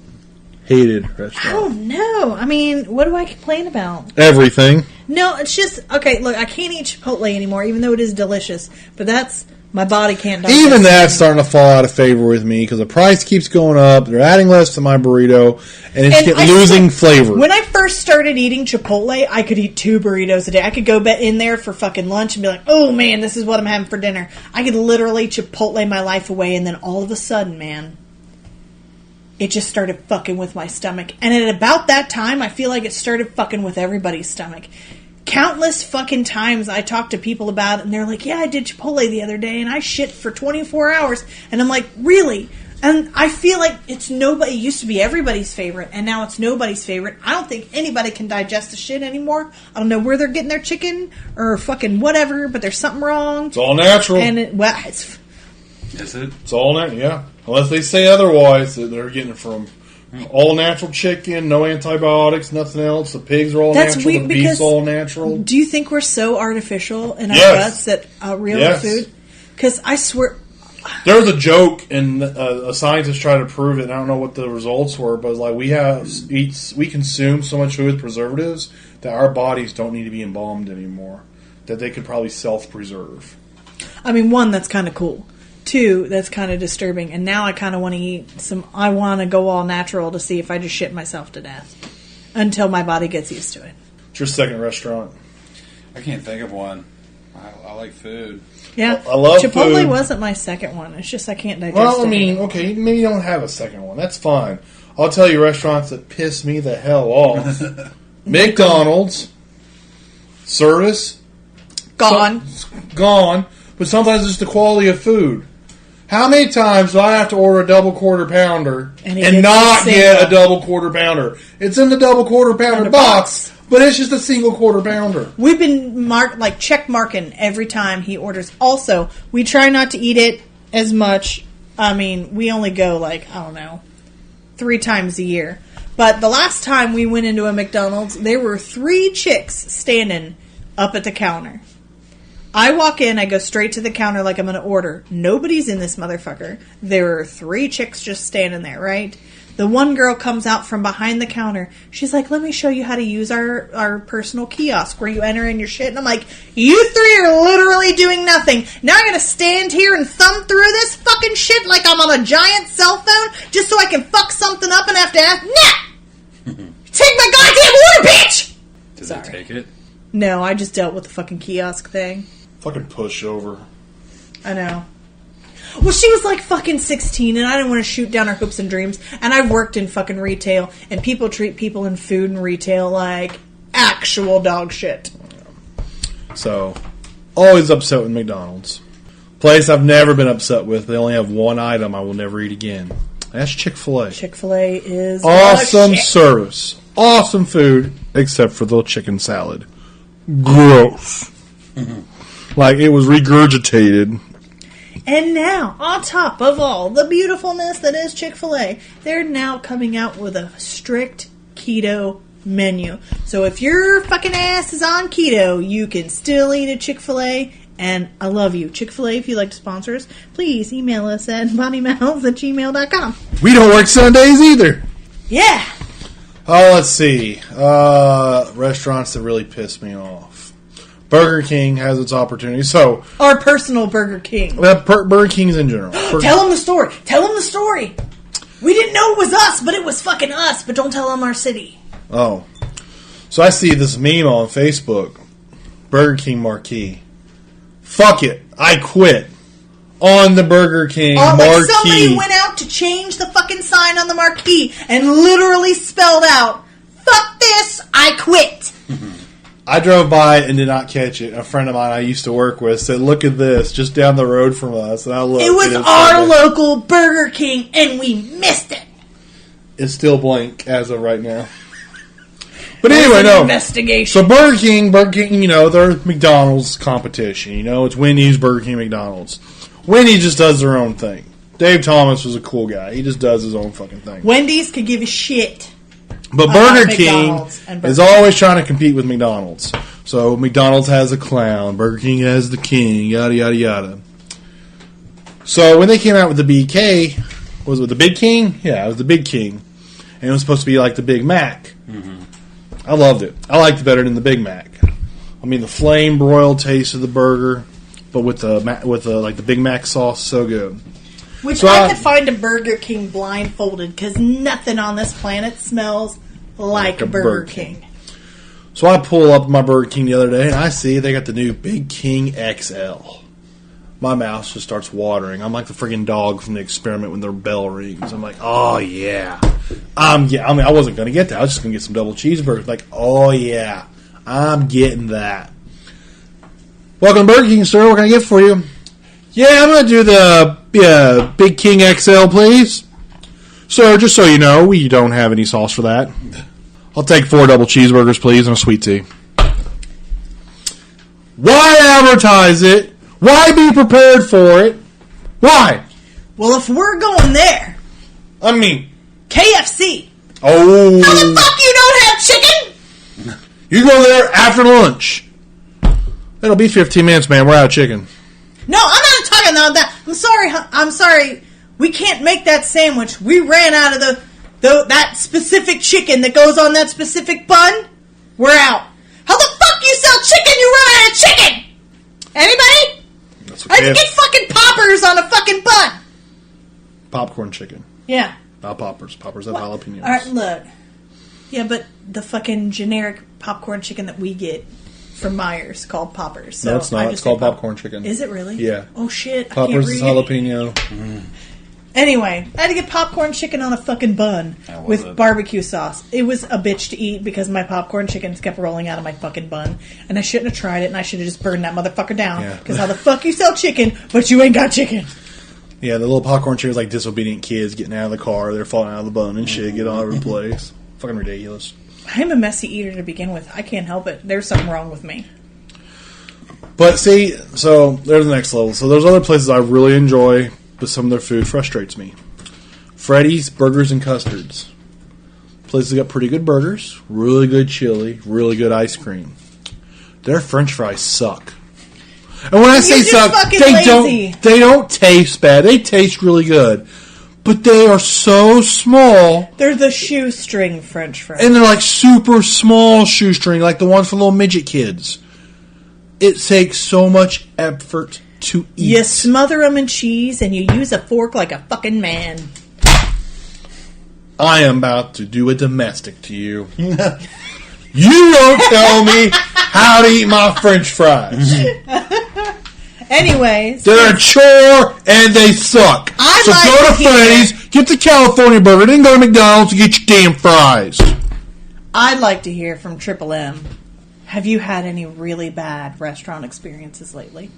Speaker 2: hated restaurant?
Speaker 1: I don't know. I mean, what do I complain about?
Speaker 2: Everything.
Speaker 1: No, it's just, okay, look, I can't eat Chipotle anymore, even though it is delicious. But that's, my body can't digest
Speaker 2: Even
Speaker 1: it.
Speaker 2: that's starting to fall out of favor with me because the price keeps going up. They're adding less to my burrito, and it's losing flavor.
Speaker 1: When I first started eating Chipotle, I could eat 2 burritos a day. I could go in there for fucking lunch and be like, oh man, this is what I'm having for dinner. I could literally Chipotle my life away, and then all of a sudden, man, it just started fucking with my stomach. And at about that time, I feel like it started fucking with everybody's stomach. Countless fucking times I talk to people about it, and they're like, yeah, I did Chipotle the other day, and I shit for 24 hours. And I'm like, really? And I feel like it used to be everybody's favorite, and now it's nobody's favorite. I don't think anybody can digest the shit anymore. I don't know where they're getting their chicken, or fucking whatever, but there's something wrong.
Speaker 2: It's all natural.
Speaker 1: And
Speaker 3: Is it?
Speaker 2: It's all natural, yeah. Unless they say otherwise, that they're getting it from all natural chicken, no antibiotics, nothing else. The pigs are all natural,
Speaker 1: weird
Speaker 2: the beef's all natural.
Speaker 1: Do you think we're so artificial in our
Speaker 2: Yes.
Speaker 1: guts that real
Speaker 2: Yes.
Speaker 1: food? Because I swear...
Speaker 2: There was a joke, and a scientist tried to prove it, and I don't know what the results were, but like we consume so much food with preservatives that our bodies don't need to be embalmed anymore. That they could probably self-preserve.
Speaker 1: I mean, 1, that's kind of cool. 2, that's kind of disturbing. And now I kind of want to eat I want to go all natural to see if I just shit myself to death. Until my body gets used to it.
Speaker 2: It's your second restaurant.
Speaker 3: I can't think of one. I like food.
Speaker 1: Yeah.
Speaker 2: I love
Speaker 1: Chipotle
Speaker 2: food.
Speaker 1: wasn't my second one. It's just I can't digest
Speaker 2: Well, I
Speaker 1: it.
Speaker 2: mean, okay, maybe you don't have a second one. That's fine. I'll tell you restaurants that piss me the hell off. McDonald's. Service.
Speaker 1: Gone.
Speaker 2: Gone. But sometimes it's the quality of food. How many times do I have to order a double quarter pounder and not get a double quarter pounder? It's in the double quarter pounder box, but it's just a single quarter pounder.
Speaker 1: We've been check marking every time he orders. Also, we try not to eat it as much. I mean, we only go 3 times a year. But the last time we went into a McDonald's, there were 3 chicks standing up at the counter. I walk in, I go straight to the counter like I'm going to order. Nobody's in this motherfucker. There are 3 chicks just standing there, right? The one girl comes out from behind the counter. She's like, let me show you how to use our personal kiosk where you enter in your shit. And I'm like, you 3 are literally doing nothing. Now I gotta stand here and thumb through this fucking shit like I'm on a giant cell phone just so I can fuck something up and have to ask, nah! Take my goddamn order, bitch!
Speaker 3: Did they take it?
Speaker 1: No, I just dealt with the fucking kiosk thing.
Speaker 2: Fucking pushover.
Speaker 1: I know. Well, she was like fucking 16, and I didn't want to shoot down her hopes and dreams. And I've worked in fucking retail, and people treat people in food and retail like actual dog shit.
Speaker 2: So, always upset with McDonald's. Place I've never been upset with. They only have one item I will never eat again. That's Chick-fil-A.
Speaker 1: Chick-fil-A is
Speaker 2: awesome service. Awesome food, except for the chicken salad. Gross. Like, it was regurgitated.
Speaker 1: And now, on top of all the beautifulness that is Chick-fil-A, they're now coming out with a strict keto menu. So if your fucking ass is on keto, you can still eat at Chick-fil-A. And I love you. Chick-fil-A, if you'd like to sponsor us, please email us at bodymouths@gmail.com.
Speaker 2: We don't work Sundays either.
Speaker 1: Yeah.
Speaker 2: Oh, let's see. Restaurants that really piss me off. Burger King has its opportunity. So,
Speaker 1: our personal Burger King.
Speaker 2: Burger King's in general.
Speaker 1: Tell them the story. Tell them the story. We didn't know it was us, but it was fucking us. But don't tell them our city.
Speaker 2: Oh. So I see this meme on Facebook. Burger King marquee. Fuck it. I quit. On the Burger King marquee.
Speaker 1: Like somebody went out to change the fucking sign on the marquee and literally spelled out, fuck this, I quit.
Speaker 2: I drove by it and did not catch it. A friend of mine I used to work with said, "Look at this, just down the road from us." And I looked.
Speaker 1: It was our local Burger King, and we missed it.
Speaker 2: It's still blank as of right now. But anyway, no.
Speaker 1: Investigation.
Speaker 2: So Burger King, they're McDonald's competition. It's Wendy's, Burger King, McDonald's. Wendy's just does their own thing. Dave Thomas was a cool guy. He just does his own fucking thing.
Speaker 1: Wendy's could give a shit.
Speaker 2: But Burger King is always trying to compete with McDonald's. So McDonald's has a clown, Burger King has the king, yada, yada, yada. So when they came out with the BK, was it the Big King? Yeah, it was the Big King. And it was supposed to be like the Big Mac. Mm-hmm. I loved it. I liked it better than the Big Mac. I mean, the flame broiled taste of the burger, but with the Big Mac sauce, so good.
Speaker 1: Which I could find a Burger King blindfolded because nothing on this planet smells like a Burger King.
Speaker 2: So I pull up my Burger King the other day and I see they got the new Big King XL. My mouth just starts watering. I'm like the freaking dog from The Experiment when their bell rings. I'm like, oh yeah. I wasn't going to get that. I was just going to get some double cheeseburgers. Like, oh yeah. I'm getting that. Welcome to Burger King, sir. What can I get for you? Yeah, I'm going to do the Big King XL, please. Sir, just so you know, we don't have any sauce for that. I'll take 4 double cheeseburgers, please, and a sweet tea. Why advertise it? Why be prepared for it? Why?
Speaker 1: Well, if we're going there...
Speaker 2: I mean...
Speaker 1: KFC.
Speaker 2: Oh.
Speaker 1: How the fuck you don't have chicken?
Speaker 2: You go there after lunch. It'll be 15 minutes, man. We're out of chicken.
Speaker 1: No, I'm not talking about that. I'm sorry. We can't make that sandwich. We ran out of that specific chicken that goes on that specific bun. We're out. How the fuck you sell chicken? You run out of chicken. Anybody?
Speaker 2: That's okay.
Speaker 1: I can get fucking poppers on a fucking bun.
Speaker 2: Popcorn chicken.
Speaker 1: Yeah.
Speaker 2: Not poppers. Poppers have jalapenos.
Speaker 1: All right, look. Yeah, but the fucking generic popcorn chicken that we get from Myers called poppers. So
Speaker 2: no, it's not. It's called popcorn chicken.
Speaker 1: Is it really?
Speaker 2: Yeah.
Speaker 1: Oh, shit.
Speaker 2: Poppers is jalapeno.
Speaker 1: Anyway, I had to get popcorn chicken on a fucking bun with barbecue sauce. It was a bitch to eat because my popcorn chickens kept rolling out of my fucking bun. And I shouldn't have tried it, and I should have just burned that motherfucker down. Because how the fuck you sell chicken, but you ain't got chicken?
Speaker 2: Yeah, the little popcorn chickens like disobedient kids getting out of the car. They're falling out of the bun and shit, get all over the place. Fucking ridiculous.
Speaker 1: I'm a messy eater to begin with. I can't help it. There's something wrong with me.
Speaker 2: But see, so there's the next level. So there's other places I really enjoy, but some of their food frustrates me. Freddy's Burgers and Custards. Places got pretty good burgers, really good chili, really good ice cream. Their French fries suck. And when I say suck, they don't taste bad. They taste really good. But they are so small.
Speaker 1: They're the shoestring French fries.
Speaker 2: And they're like super small shoestring, like the ones for little midget kids. It takes so much effort to eat.
Speaker 1: You smother them in cheese and you use a fork like a fucking man.
Speaker 2: I am about to do a domestic to you. You don't tell me how to eat my French fries.
Speaker 1: Anyways.
Speaker 2: They're a chore and they suck. So go to Freddy's, get the California burger, then go to McDonald's and get your damn fries.
Speaker 1: I'd like to hear from Triple M. Have you had any really bad restaurant experiences lately?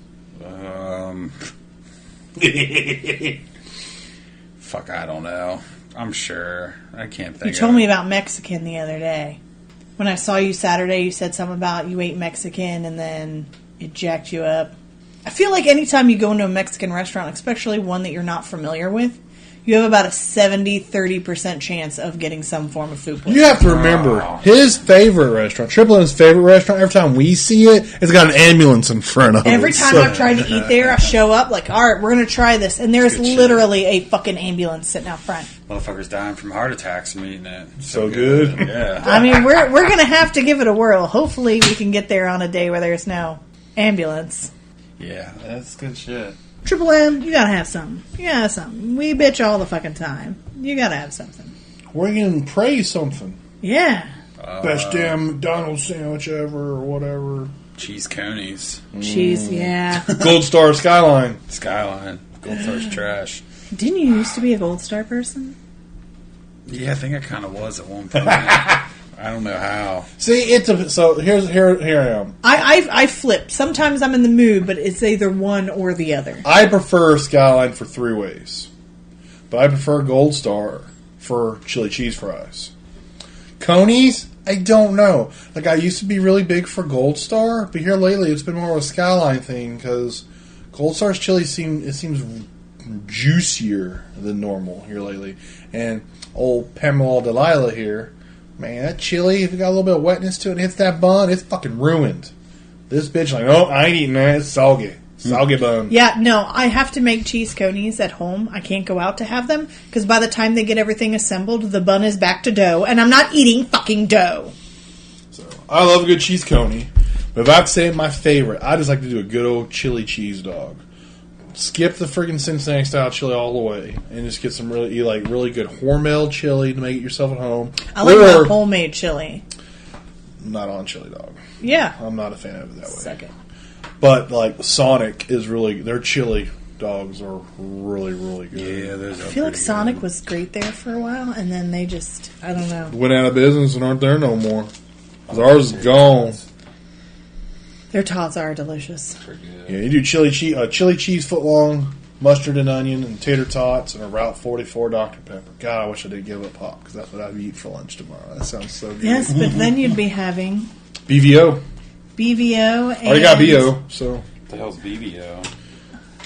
Speaker 3: Fuck, I don't know. I'm sure. I can't think.
Speaker 1: You told me about Mexican the other day. When I saw you Saturday, you said something about you ate Mexican and then it jacked you up. I feel like anytime you go into a Mexican restaurant, especially one that you're not familiar with, you have about a 70-30% chance of getting some form of food poisoning.
Speaker 2: You have to remember, his favorite restaurant, Triple M's favorite restaurant, every time we see it, it's got an ambulance in front of it.
Speaker 1: Every time I've tried to eat there, I show up like, all right, we're going to try this. And there's literally a fucking ambulance sitting out front.
Speaker 3: Motherfuckers dying from heart attacks from eating it.
Speaker 2: So good.
Speaker 3: Yeah.
Speaker 1: I mean, we're going to have to give it a whirl. Hopefully we can get there on a day where there's no ambulance.
Speaker 3: Yeah, that's good shit.
Speaker 1: Triple M, you gotta have something. You gotta have something. We bitch all the fucking time. You gotta have something.
Speaker 2: We're going to praise something.
Speaker 1: Yeah.
Speaker 2: Best damn McDonald's sandwich ever or whatever.
Speaker 3: Cheese conies.
Speaker 1: Cheese, yeah.
Speaker 2: Gold Star Skyline.
Speaker 3: Skyline. Gold Star's trash.
Speaker 1: Didn't you used to be a Gold Star person?
Speaker 3: Yeah, I think I kind of was at one point. I I don't know how.
Speaker 2: See, so here I am.
Speaker 1: I flip. Sometimes I'm in the mood, but it's either one or the other.
Speaker 2: I prefer Skyline for 3 ways, but I prefer Gold Star for chili cheese fries. Conies, I don't know. Like, I used to be really big for Gold Star, but here lately it's been more of a Skyline thing because Gold Star's chili seems juicier than normal here lately. And old Pamela Delilah here, man, that chili, if it got a little bit of wetness to it and hits that bun, it's fucking ruined. This bitch like, oh, I ain't eating that. It's soggy. Soggy bun.
Speaker 1: Yeah, no, I have to make cheese conies at home. I can't go out to have them because by the time they get everything assembled, the bun is back to dough, and I'm not eating fucking dough.
Speaker 2: So I love a good cheese coney, but if I have to say my favorite, I just like to do a good old chili cheese dog. Skip the friggin' Cincinnati style chili all the way, and just get some really good Hormel chili to make it yourself at home.
Speaker 1: I like my homemade chili.
Speaker 2: Not on chili dog.
Speaker 1: Yeah,
Speaker 2: I'm not a fan of it that way.
Speaker 1: Second.
Speaker 2: But, like, Sonic is really... Their chili dogs are really, really good.
Speaker 3: Yeah, those are
Speaker 1: I feel like Sonic
Speaker 3: good.
Speaker 1: was great there for a while, and then they just... I don't know.
Speaker 2: Went out of business and aren't there no more. 'Cause ours is gone.
Speaker 1: Their tots are delicious.
Speaker 2: Yeah, you do chili cheese footlong, mustard and onion, and tater tots, and a Route 44 Dr. Pepper. God, I wish I did give up pop, because that's what I'd eat for lunch tomorrow. That sounds so good.
Speaker 1: Yes, but then you'd be having...
Speaker 2: BVO.
Speaker 1: BVO and...
Speaker 2: Already got BO, so...
Speaker 3: What the hell's BBO?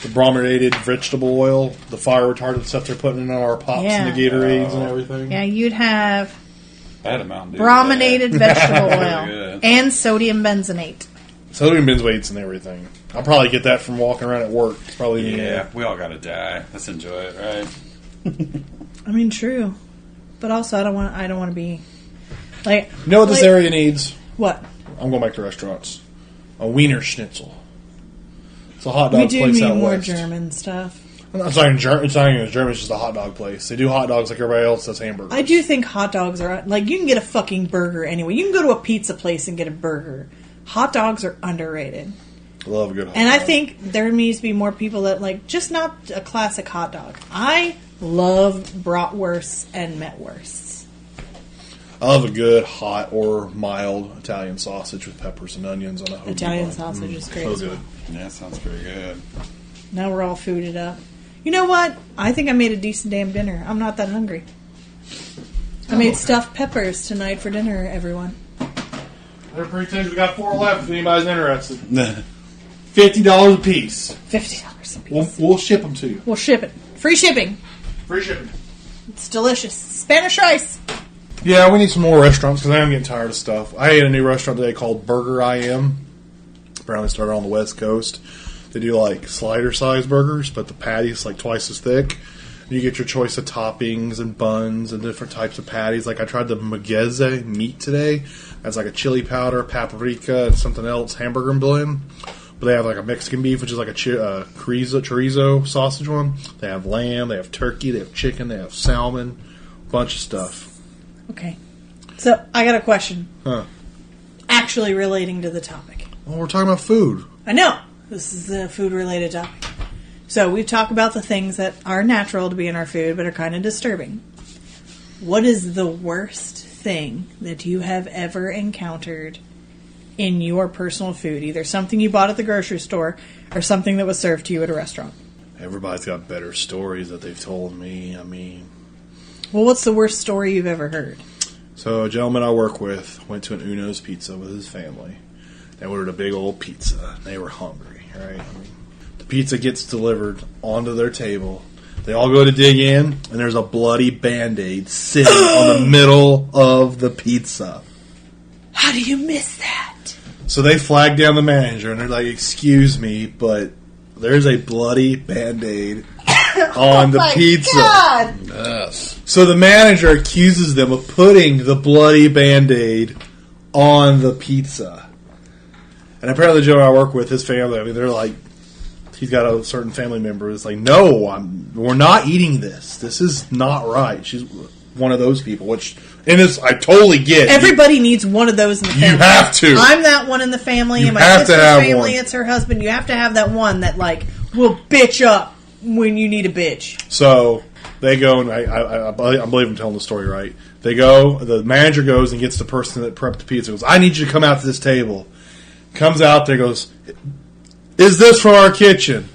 Speaker 2: The brominated vegetable oil, the fire retardant stuff they're putting in our pops and the Gatorades and everything.
Speaker 1: Yeah, you'd have
Speaker 3: I had a Mountain Dew.
Speaker 1: brominated vegetable oil
Speaker 3: Good.
Speaker 1: and sodium benzoate.
Speaker 2: Sodium benzoates and everything. I'll probably get that from walking around at work. It's probably
Speaker 3: Yeah, we all gotta die. Let's enjoy it, right?
Speaker 1: I mean, true, but also I don't want to be like.
Speaker 2: You know what this area needs?
Speaker 1: What?
Speaker 2: I'm going back to restaurants. A Wiener Schnitzel. It's a hot dog
Speaker 1: We do
Speaker 2: place
Speaker 1: need
Speaker 2: out
Speaker 1: more
Speaker 2: west.
Speaker 1: German stuff.
Speaker 2: It's not even German. It's just a hot dog place. They do hot dogs like everybody else does hamburgers.
Speaker 1: I do think hot dogs are like you can get a fucking burger anyway. You can go to a pizza place and get a burger. Hot dogs are underrated.
Speaker 2: Love a good hot
Speaker 1: And
Speaker 2: dog.
Speaker 1: I think there needs to be more people that like just not a classic hot dog. I love bratwursts and metwursts.
Speaker 2: I love a good hot or mild Italian sausage with peppers and onions on a hoagie
Speaker 1: Italian
Speaker 2: bun.
Speaker 1: sausage is great.
Speaker 2: So
Speaker 1: as well.
Speaker 2: good.
Speaker 3: Yeah, sounds pretty good.
Speaker 1: Now we're all fooded up. You know what? I think I made a decent damn dinner. I'm not that hungry. I made stuffed peppers tonight for dinner, everyone.
Speaker 2: They're pretty tasty. We got 4 left if anybody's interested. $50 a piece.
Speaker 1: $50 a piece.
Speaker 2: We'll ship them to you.
Speaker 1: We'll ship it. Free shipping.
Speaker 2: Free shipping.
Speaker 1: It's delicious. Spanish rice.
Speaker 2: Yeah, we need some more restaurants because I am getting tired of stuff. I ate a new restaurant today called Burger I Am. Apparently started on the West Coast. They do like slider size burgers, but the patty's like twice as thick. You get your choice of toppings and buns and different types of patties. Like I tried the Mugueze meat today. That's like a chili powder, paprika, and something else hamburger blend. But they have like a Mexican beef, which is like a chorizo sausage one. They have lamb, they have turkey, they have chicken, they have salmon, a bunch of stuff.
Speaker 1: Okay. So, I got a question.
Speaker 2: Huh.
Speaker 1: Actually relating to the topic.
Speaker 2: Well, we're talking about food.
Speaker 1: I know. This is a food-related topic. So, we've talked about the things that are natural to be in our food, but are kind of disturbing. What is the worst thing that you have ever encountered in your personal food? Either something you bought at the grocery store or something that was served to you at a restaurant.
Speaker 2: Everybody's got better stories that they've told me. I mean...
Speaker 1: Well, what's the worst story you've ever heard?
Speaker 2: So a gentleman I work with went to an Uno's Pizza with his family. They ordered a big old pizza. They were hungry, right? I mean, the pizza gets delivered onto their table. They all go to dig in, and there's a bloody Band-Aid sitting on the middle of the pizza.
Speaker 1: How do you miss that?
Speaker 2: So they flag down the manager, and they're like, excuse me, but there's a bloody Band-Aid on the pizza.
Speaker 1: God.
Speaker 3: Yes.
Speaker 2: So the manager accuses them of putting the bloody Band-Aid on the pizza. And apparently the gentleman I work with, his family, I mean, they're like, he's got a certain family member that's like, no, we're not eating this. This is not right. She's one of those people, which, and this, I totally get.
Speaker 1: Everybody needs one of those in the family.
Speaker 2: You have to.
Speaker 1: I'm that one in the family.
Speaker 2: You
Speaker 1: In my
Speaker 2: have to
Speaker 1: sister's
Speaker 2: have
Speaker 1: family,
Speaker 2: one.
Speaker 1: it's her husband. You have to have that one that, like, will bitch up when you need a bitch.
Speaker 2: So they go, and I believe I'm telling the story right. They go. The manager goes and gets the person that prepped the pizza. Goes, I need you to come out to this table. Comes out there. Goes, is this from our kitchen?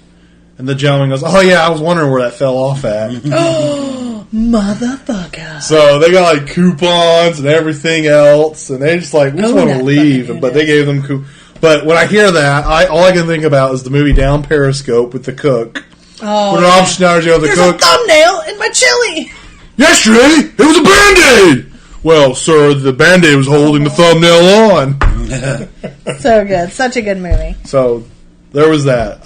Speaker 2: And the gentleman goes, oh yeah, I was wondering where that fell off at.
Speaker 1: Oh, motherfucker!
Speaker 2: So they got like coupons and everything else, and they just like we just want to leave. But they gave them But when I hear that, all I can think about is the movie Down Periscope with the cook.
Speaker 1: Oh,
Speaker 2: when Rob Schneider's the
Speaker 1: There's
Speaker 2: cook.
Speaker 1: a thumbnail in my chili.
Speaker 2: Yesterday, it was a Band-Aid! Well, sir, the Band-Aid was holding the thumbnail on.
Speaker 1: So good. Such a good movie. So,
Speaker 2: there was that.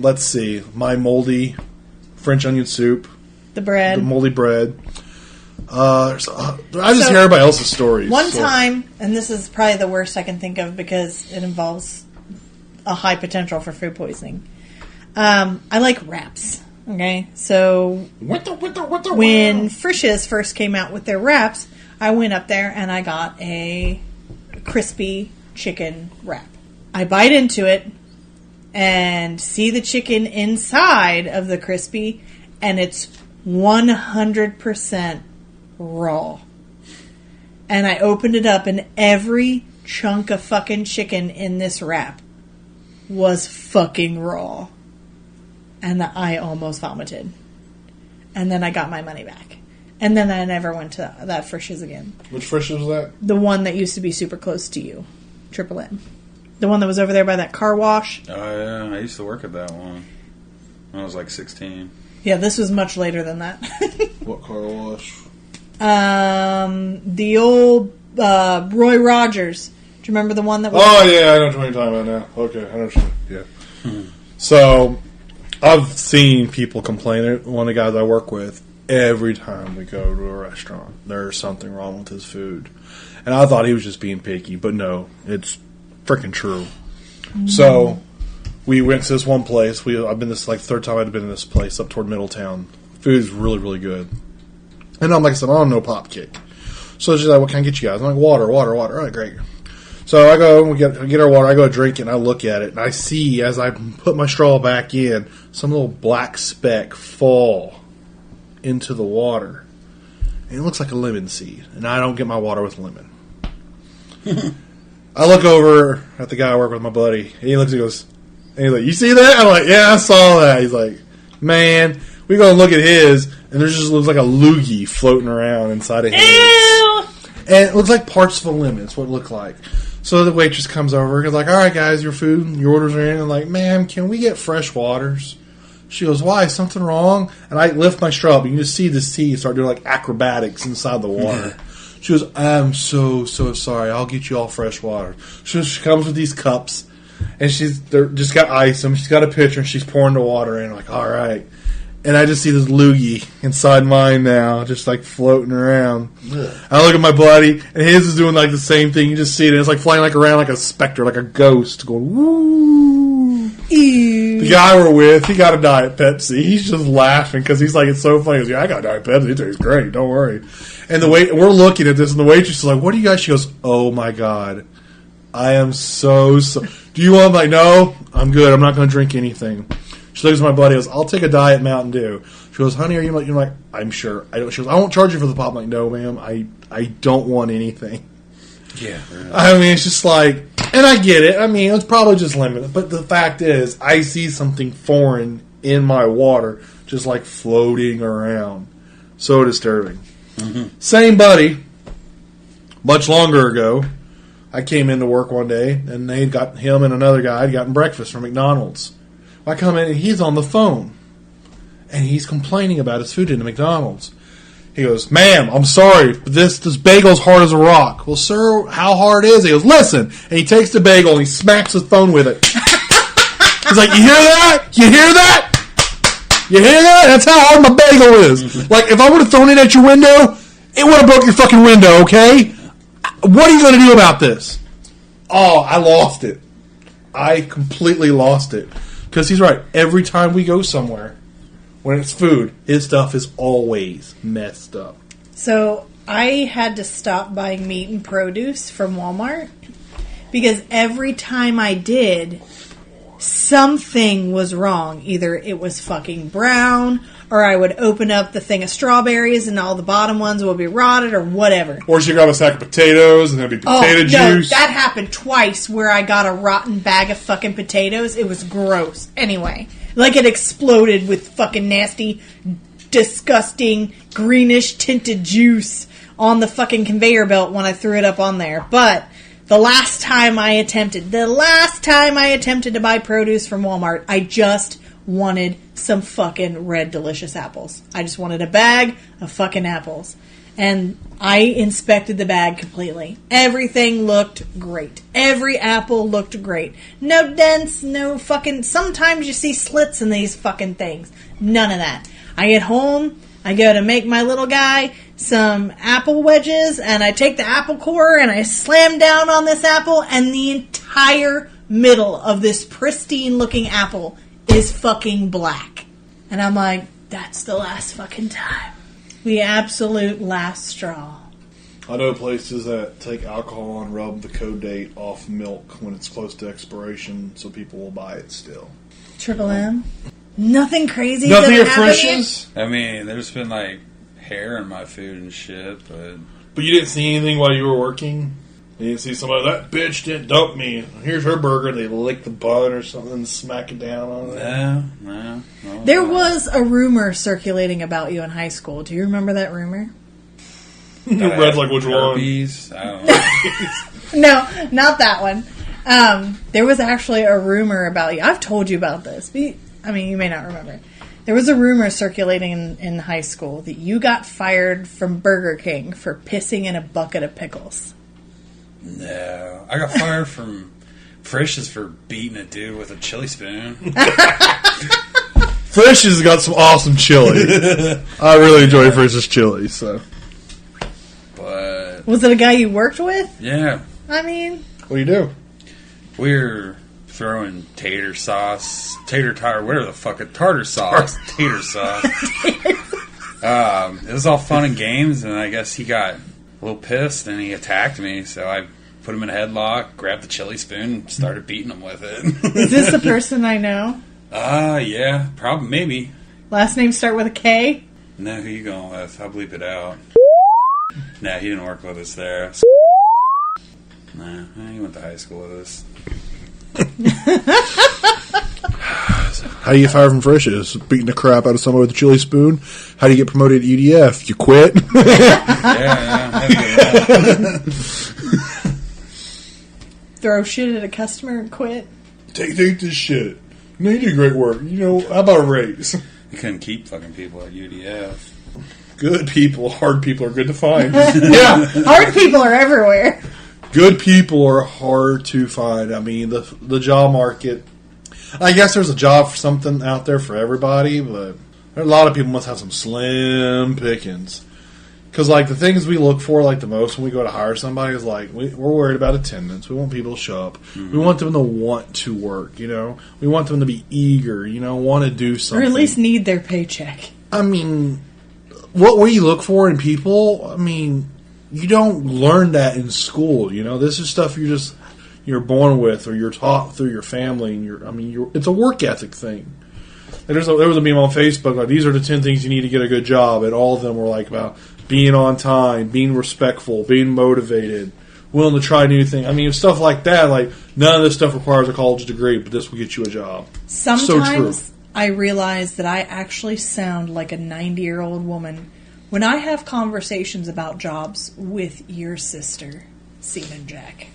Speaker 2: Let's see. My moldy French onion soup.
Speaker 1: The bread.
Speaker 2: The moldy bread. I just hear everybody else's stories.
Speaker 1: One time, and this is probably the worst I can think of because it involves a high potential for food poisoning. I like wraps. Okay, so when Frisch's first came out with their wraps, I went up there and I got a crispy chicken wrap. I bite into it and see the chicken inside of the crispy, and it's 100% raw. And I opened it up, and every chunk of fucking chicken in this wrap was fucking raw. And I almost vomited. And then I got my money back. And then I never went to that Frisch's again.
Speaker 2: Which Frisch's was that?
Speaker 1: The one that used to be super close to you. Triple M. The one that was over there by that car wash.
Speaker 3: Oh, yeah. I used to work at that one when I was like 16.
Speaker 1: Yeah, this was much later than that.
Speaker 2: What car wash?
Speaker 1: The old Roy Rogers. Do you remember the one that was...
Speaker 2: Oh, yeah, I know what you're talking about now. Okay, I know what you're... Yeah. So... I've seen people complain. One of the guys I work with, every time we go to a restaurant, there's something wrong with his food. And I thought he was just being picky, but no, it's freaking true. Mm. So we went to this one place. I've been this like third time I'd been in this place up toward Middletown. Food is really, really good. And I'm like I said, I'm no pop kick. So she's like, what can I get you guys? I'm like, water. All right, great. So I go and we get our water. I go drink it and I look at it and I see as I put my straw back in, some little black speck fall into the water. And it looks like a lemon seed. And I don't get my water with lemon. I look over at the guy I work with, my buddy, and he looks and goes, and he's like, you see that? I'm like, yeah, I saw that. He's like, man, we go and look at his, and there just looks like a loogie floating around inside of his.
Speaker 1: Ew!
Speaker 2: And it looks like parts of a lemon. That's what it looked like. So the waitress comes over and goes like, all right, guys, your food, your orders are in. And I'm like, ma'am, can we get fresh waters? She goes, why? Something wrong? And I lift my straw up. You can just see this tea start doing like acrobatics inside the water. She goes, I'm so sorry. I'll get you all fresh water. She comes with these cups, and they're just got ice. And she's got a pitcher, and she's pouring the water in. I'm like, all right. And I just see this loogie inside mine now, just like floating around. Ugh. I look at my buddy, and his is doing like the same thing. You just see it. It's like flying like around like a specter, like a ghost, going woo.
Speaker 1: Ew.
Speaker 2: The guy we're with, he got a Diet Pepsi. He's just laughing because he's like, it's so funny. He's like, I got a Diet Pepsi. It tastes great. Don't worry. And we're looking at this, and the waitress is like, what do you guys? She goes, oh my God, I am so. Do you want? I'm like, no, I'm good. I'm not going to drink anything. She looks at my buddy and goes, I'll take a Diet Mountain Dew. She goes, honey, are you like, you're like, I'm sure. I don't. She goes, I won't charge you for the pop. I'm like, no, ma'am, I don't want anything.
Speaker 3: Yeah. Right.
Speaker 2: I mean, it's just like, and I get it. I mean, it's probably just lemon. But the fact is, I see something foreign in my water just like floating around. So disturbing. Mm-hmm. Same buddy, much longer ago, I came into work one day, and they got him and another guy had gotten breakfast from McDonald's. I come in, and he's on the phone, and he's complaining about his food in the McDonald's. He goes, ma'am, I'm sorry, but this bagel's hard as a rock. Well, sir, how hard is it? He goes, listen. And he takes the bagel, and he smacks his phone with it. He's like, you hear that? You hear that? You hear that? That's how hard my bagel is. Like, if I would have thrown it at your window, it would have broke your fucking window, okay? What are you going to do about this? Oh, I lost it. I completely lost it. Because he's right. Every time we go somewhere, when it's food, his stuff is always messed up.
Speaker 1: So I had to stop buying meat and produce from Walmart because every time I did, something was wrong. Either it was fucking brown, or I would open up the thing of strawberries and all the bottom ones would be rotted, or whatever.
Speaker 2: Or she grab a sack of potatoes and there'd be potato juice.
Speaker 1: No, that happened twice where I got a rotten bag of fucking potatoes. It was gross. Anyway, like it exploded with fucking nasty, disgusting, greenish tinted juice on the fucking conveyor belt when I threw it up on there. But the last time I attempted to buy produce from Walmart, I just wanted some fucking red delicious apples. I just wanted a bag of fucking apples. And I inspected the bag completely. Everything looked great. Every apple looked great. No dents, no fucking... Sometimes you see slits in these fucking things. None of that. I get home, I go to make my little guy some apple wedges, and I take the apple core and I slam down on this apple, and the entire middle of this pristine looking apple is fucking black. And I'm like, that's the last fucking time. The absolute last straw.
Speaker 2: I know places that take alcohol and rub the code date off milk when it's close to expiration so people will buy it still.
Speaker 1: Triple M? Nothing crazy.
Speaker 2: Nothing at Frisch's?
Speaker 3: I mean, there's been like hair in my food and shit,
Speaker 2: But you didn't see anything while you were working? You didn't see somebody, that bitch didn't dump me. Here's her burger. They lick the bun or something and smack it down on it.
Speaker 3: No.
Speaker 1: There was a rumor circulating about you in high school. Do you remember that rumor?
Speaker 2: You read like which
Speaker 3: herpes?
Speaker 2: one?
Speaker 3: I don't know.
Speaker 1: No, not that one. There was actually a rumor about you. I've told you about this. I mean, you may not remember. There was a rumor circulating in high school that you got fired from Burger King for pissing in a bucket of pickles.
Speaker 3: No. I got fired from Frisch's for beating a dude with a chili spoon.
Speaker 2: Frisch's got some awesome chili. I really enjoy Frisch's chili, so.
Speaker 3: But...
Speaker 1: Was it a guy you worked with?
Speaker 3: Yeah.
Speaker 1: I mean...
Speaker 2: What do you do?
Speaker 3: We're throwing tater sauce, whatever the fuck, tartar sauce. Tater sauce. It was all fun and games, and I guess he got a little pissed, and he attacked me, so I put him in a headlock, grabbed the chili spoon, and started beating him with it.
Speaker 1: Is this the person I know?
Speaker 3: Yeah, probably, maybe.
Speaker 1: Last name start with a K?
Speaker 3: No, who you going with? I'll bleep it out. Nah, he didn't work with us there. Nah, he went to high school with us.
Speaker 2: How do you get fired from Frisch's? Beating the crap out of somebody with a chili spoon? How do you get promoted at UDF? You quit?
Speaker 3: Yeah.
Speaker 1: Throw shit at a customer and quit?
Speaker 2: Take this shit. No, you do great work. You know, how about a raise?
Speaker 3: You couldn't keep fucking people at UDF.
Speaker 2: Good people, hard people are good to find. Yeah.
Speaker 1: Hard people are everywhere.
Speaker 2: Good people are hard to find. I mean, the job market, I guess there's a job for something out there for everybody, but a lot of people must have some slim pickings. Because, like, the things we look for, like, the most when we go to hire somebody is, like, we're worried about attendance. We want people to show up. Mm-hmm. We want them to want to work, you know? We want them to be eager, you know, want to do something.
Speaker 1: Or at least need their paycheck.
Speaker 2: I mean, what we look for in people, I mean, you don't learn that in school, you know? This is stuff you're born with, or you're taught through your family, and it's a work ethic thing. And there was a meme on Facebook, like, these are the 10 things you need to get a good job, and all of them were, like, about being on time, being respectful, being motivated, willing to try new things. I mean, stuff like that, like, none of this stuff requires a college degree, but this will get you a job.
Speaker 1: Sometimes
Speaker 2: so true.
Speaker 1: I realize that I actually sound like a 90-year-old woman when I have conversations about jobs with your sister, Seaman Jack.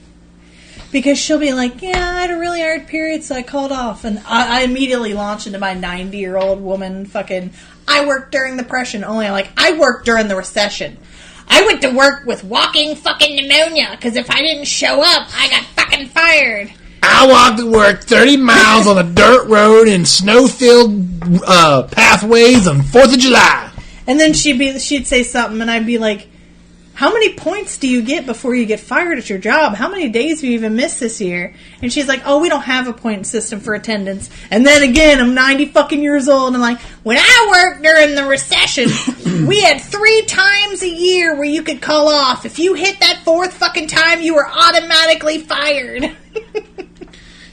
Speaker 1: Because she'll be like, yeah, I had a really hard period, so I called off. And I immediately launch into my 90-year-old woman fucking, I worked during the Depression. Only I'm like, I worked during the recession. I went to work with walking fucking pneumonia, because if I didn't show up, I got fucking fired.
Speaker 2: I walked to work 30 miles on a dirt road in snow-filled pathways on 4th of July.
Speaker 1: And then she'd say something, and I'd be like, how many points do you get before you get fired at your job? How many days have you even missed this year? And she's like, oh, we don't have a point system for attendance. And then again, I'm 90 fucking years old, and I'm like, when I worked during the recession, we had 3 times a year where you could call off. If you hit that 4th fucking time, you were automatically fired.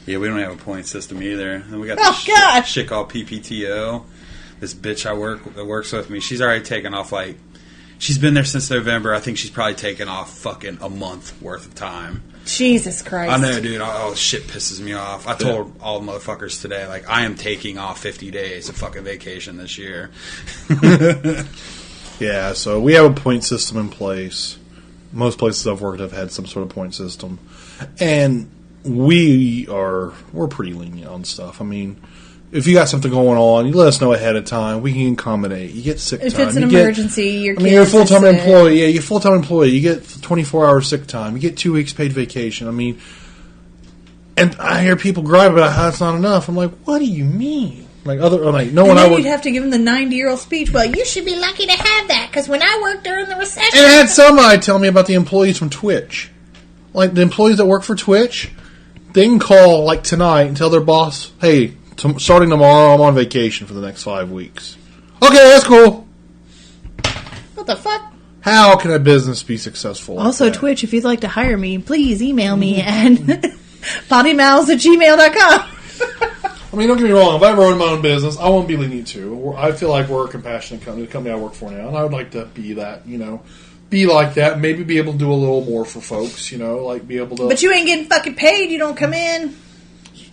Speaker 3: Yeah, we don't have a point system either. And we got this shit called PPTO. This bitch that works with me, she's already taken off she's been there since November. I think she's probably taken off fucking a month worth of time.
Speaker 1: Jesus Christ.
Speaker 3: I know, dude. Oh, shit pisses me off. I told all motherfuckers today, I am taking off 50 days of fucking vacation this year.
Speaker 2: Yeah, so we have a point system in place. Most places I've worked have had some sort of point system. And we're pretty lenient on stuff. I mean, if you got something going on, you let us know ahead of time. We can accommodate. You get sick time.
Speaker 1: If it's an emergency,
Speaker 2: you're a full-time employee. Yeah, you're a full-time employee. You get 24-hour sick time. You get 2 weeks paid vacation. I mean, and I hear people gripe about how it's not enough. I'm like, what do you mean? You'd
Speaker 1: have to give them the 90-year-old speech. Well, you should be lucky to have that because when I worked during the recession,
Speaker 2: and I had somebody tell me about the employees from Twitch, the employees that work for Twitch. They can call tonight and tell their boss, "Hey, starting tomorrow, I'm on vacation for the next 5 weeks." Okay, that's cool.
Speaker 1: What the fuck?
Speaker 2: How can a business be successful?
Speaker 1: Also, Twitch, if you'd like to hire me, please email me at pottymouths@gmail.com.
Speaker 2: I mean, don't get me wrong. If I run my own business, I won't be lenient too. I feel like we're a compassionate company, the company I work for now, and I would like to be that, be like that. Maybe be able to do a little more for folks, be able to.
Speaker 1: But you ain't getting fucking paid. You don't come in.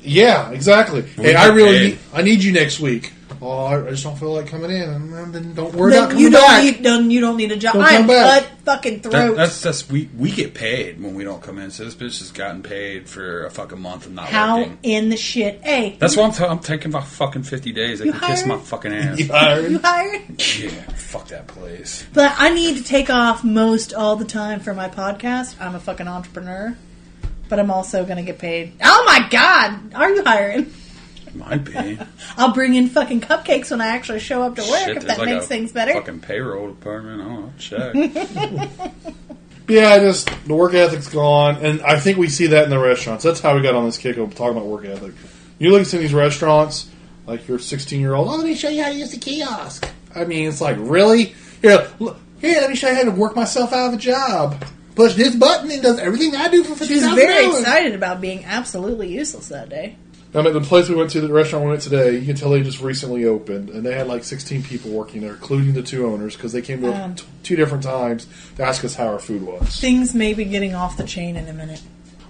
Speaker 2: Yeah, exactly. Hey, I need you next week. Oh, I just don't feel like coming in. And then don't worry about coming back.
Speaker 1: You don't need a job.
Speaker 2: I'm
Speaker 1: cut fucking throat.
Speaker 3: We get paid when we don't come in. So this bitch has gotten paid for a fucking month of not working.
Speaker 1: How in the shit? Hey.
Speaker 3: That's why I'm taking about fucking 50 days. They can kiss my fucking ass.
Speaker 2: You hired?
Speaker 3: Yeah, fuck that place.
Speaker 1: But I need to take off most all the time for my podcast. I'm a fucking entrepreneur. But I'm also going to get paid. Oh my God! Are you hiring?
Speaker 3: Might be.
Speaker 1: I'll bring in fucking cupcakes when I actually show up to work if that makes things better.
Speaker 3: Fucking payroll department. I'll check.
Speaker 2: Yeah, the work ethic's gone, and I think we see that in the restaurants. That's how we got on this kick of talking about work ethic. You look at some of these restaurants, like your 16-year-old, let me show you how to use the kiosk. I mean, it's like, really? Here, let me show you how to work myself out of a job. Push this button and does everything I do for $50,000.
Speaker 1: She was very excited about being absolutely useless that day.
Speaker 2: I mean, the place we went to, the restaurant we went today, you can tell they just recently opened, and they had 16 people working there, including the 2 owners, because they came to 2 different times to ask us how our food was.
Speaker 1: Things may be getting off the chain in a minute.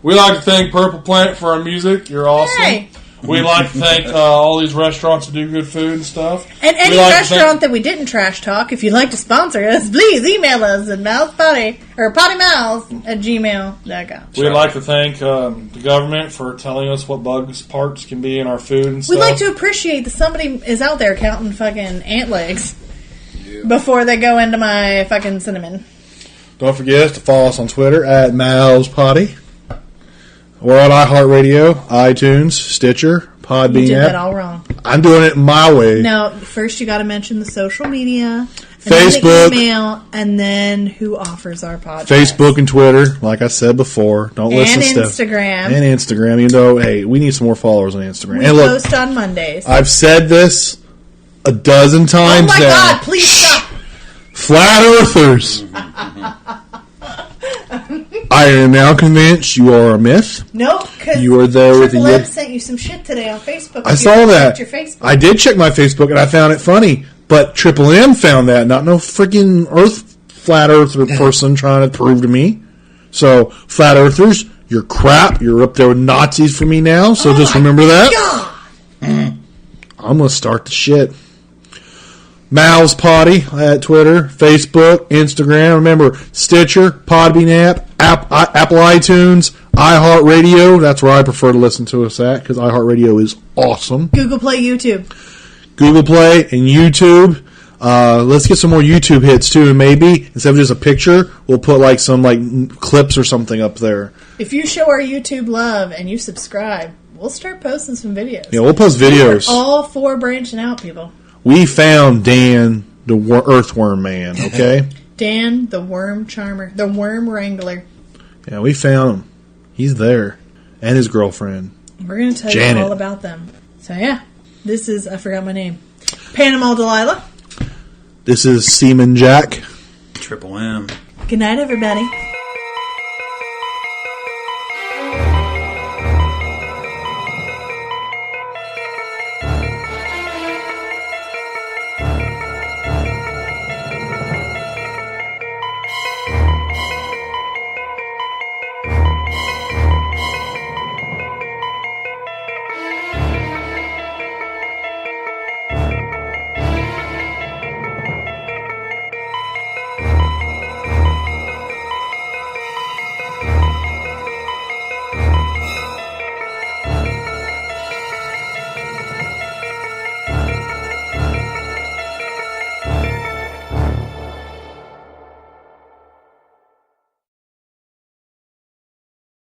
Speaker 2: We'd like to thank Purple Planet for our music. You're awesome. Hey. We'd like to thank all these restaurants that do good food and stuff.
Speaker 1: And any restaurant that we didn't trash talk, if you'd like to sponsor us, please email us at pottymouths@gmail.com.
Speaker 2: We'd like to thank the government for telling us what bugs parts can be in our food and stuff.
Speaker 1: We'd like to appreciate that somebody is out there counting fucking ant legs before they go into my fucking cinnamon.
Speaker 2: Don't forget to follow us on Twitter at MouthsPotty. We're on iHeartRadio, iTunes, Stitcher, Podbean.
Speaker 1: You did that all wrong.
Speaker 2: I'm doing it my way.
Speaker 1: No, first you got to mention the social media,
Speaker 2: Facebook,
Speaker 1: then the email, and then who offers our podcast.
Speaker 2: Facebook and Twitter, like I said before. Don't listen to stuff.
Speaker 1: Instagram.
Speaker 2: And Instagram. Hey, we need some more followers on Instagram.
Speaker 1: We post on Mondays.
Speaker 2: I've said this a dozen times now.
Speaker 1: Oh my God, please stop.
Speaker 2: Flat Earthers. I am now convinced you are a myth.
Speaker 1: Nope, because
Speaker 2: you are there with
Speaker 1: the sent you some shit today on Facebook.
Speaker 2: I saw that.
Speaker 1: Your Facebook.
Speaker 2: I did check my Facebook and I found it funny, but Triple M found that, not no freaking flat Earther person trying to prove to me. So, Flat Earthers, you're crap. You're up there with Nazis for me now. So just remember that. God. I'm gonna start the shit. Mouths Potty at Twitter, Facebook, Instagram. Remember, Stitcher, Podbean app, Apple iTunes, iHeartRadio. That's where I prefer to listen to us at because iHeartRadio is awesome.
Speaker 1: Google Play, YouTube.
Speaker 2: Google Play and YouTube. Let's get some more YouTube hits too, and maybe instead of just a picture, we'll put some clips or something up there.
Speaker 1: If you show our YouTube love and you subscribe, we'll start posting some videos.
Speaker 2: Yeah, we'll post videos.
Speaker 1: We're all 4 branching out, people.
Speaker 2: We found Dan, the Earthworm Man, okay?
Speaker 1: Dan, the Worm Charmer, the Worm Wrangler.
Speaker 2: Yeah, we found him. He's there. And his girlfriend.
Speaker 1: We're going to tell
Speaker 2: Janet.
Speaker 1: you all about them. So, yeah. This is, I forgot my name, Panama Delilah.
Speaker 2: This is Seaman Jack.
Speaker 3: Triple M.
Speaker 1: Good night, everybody.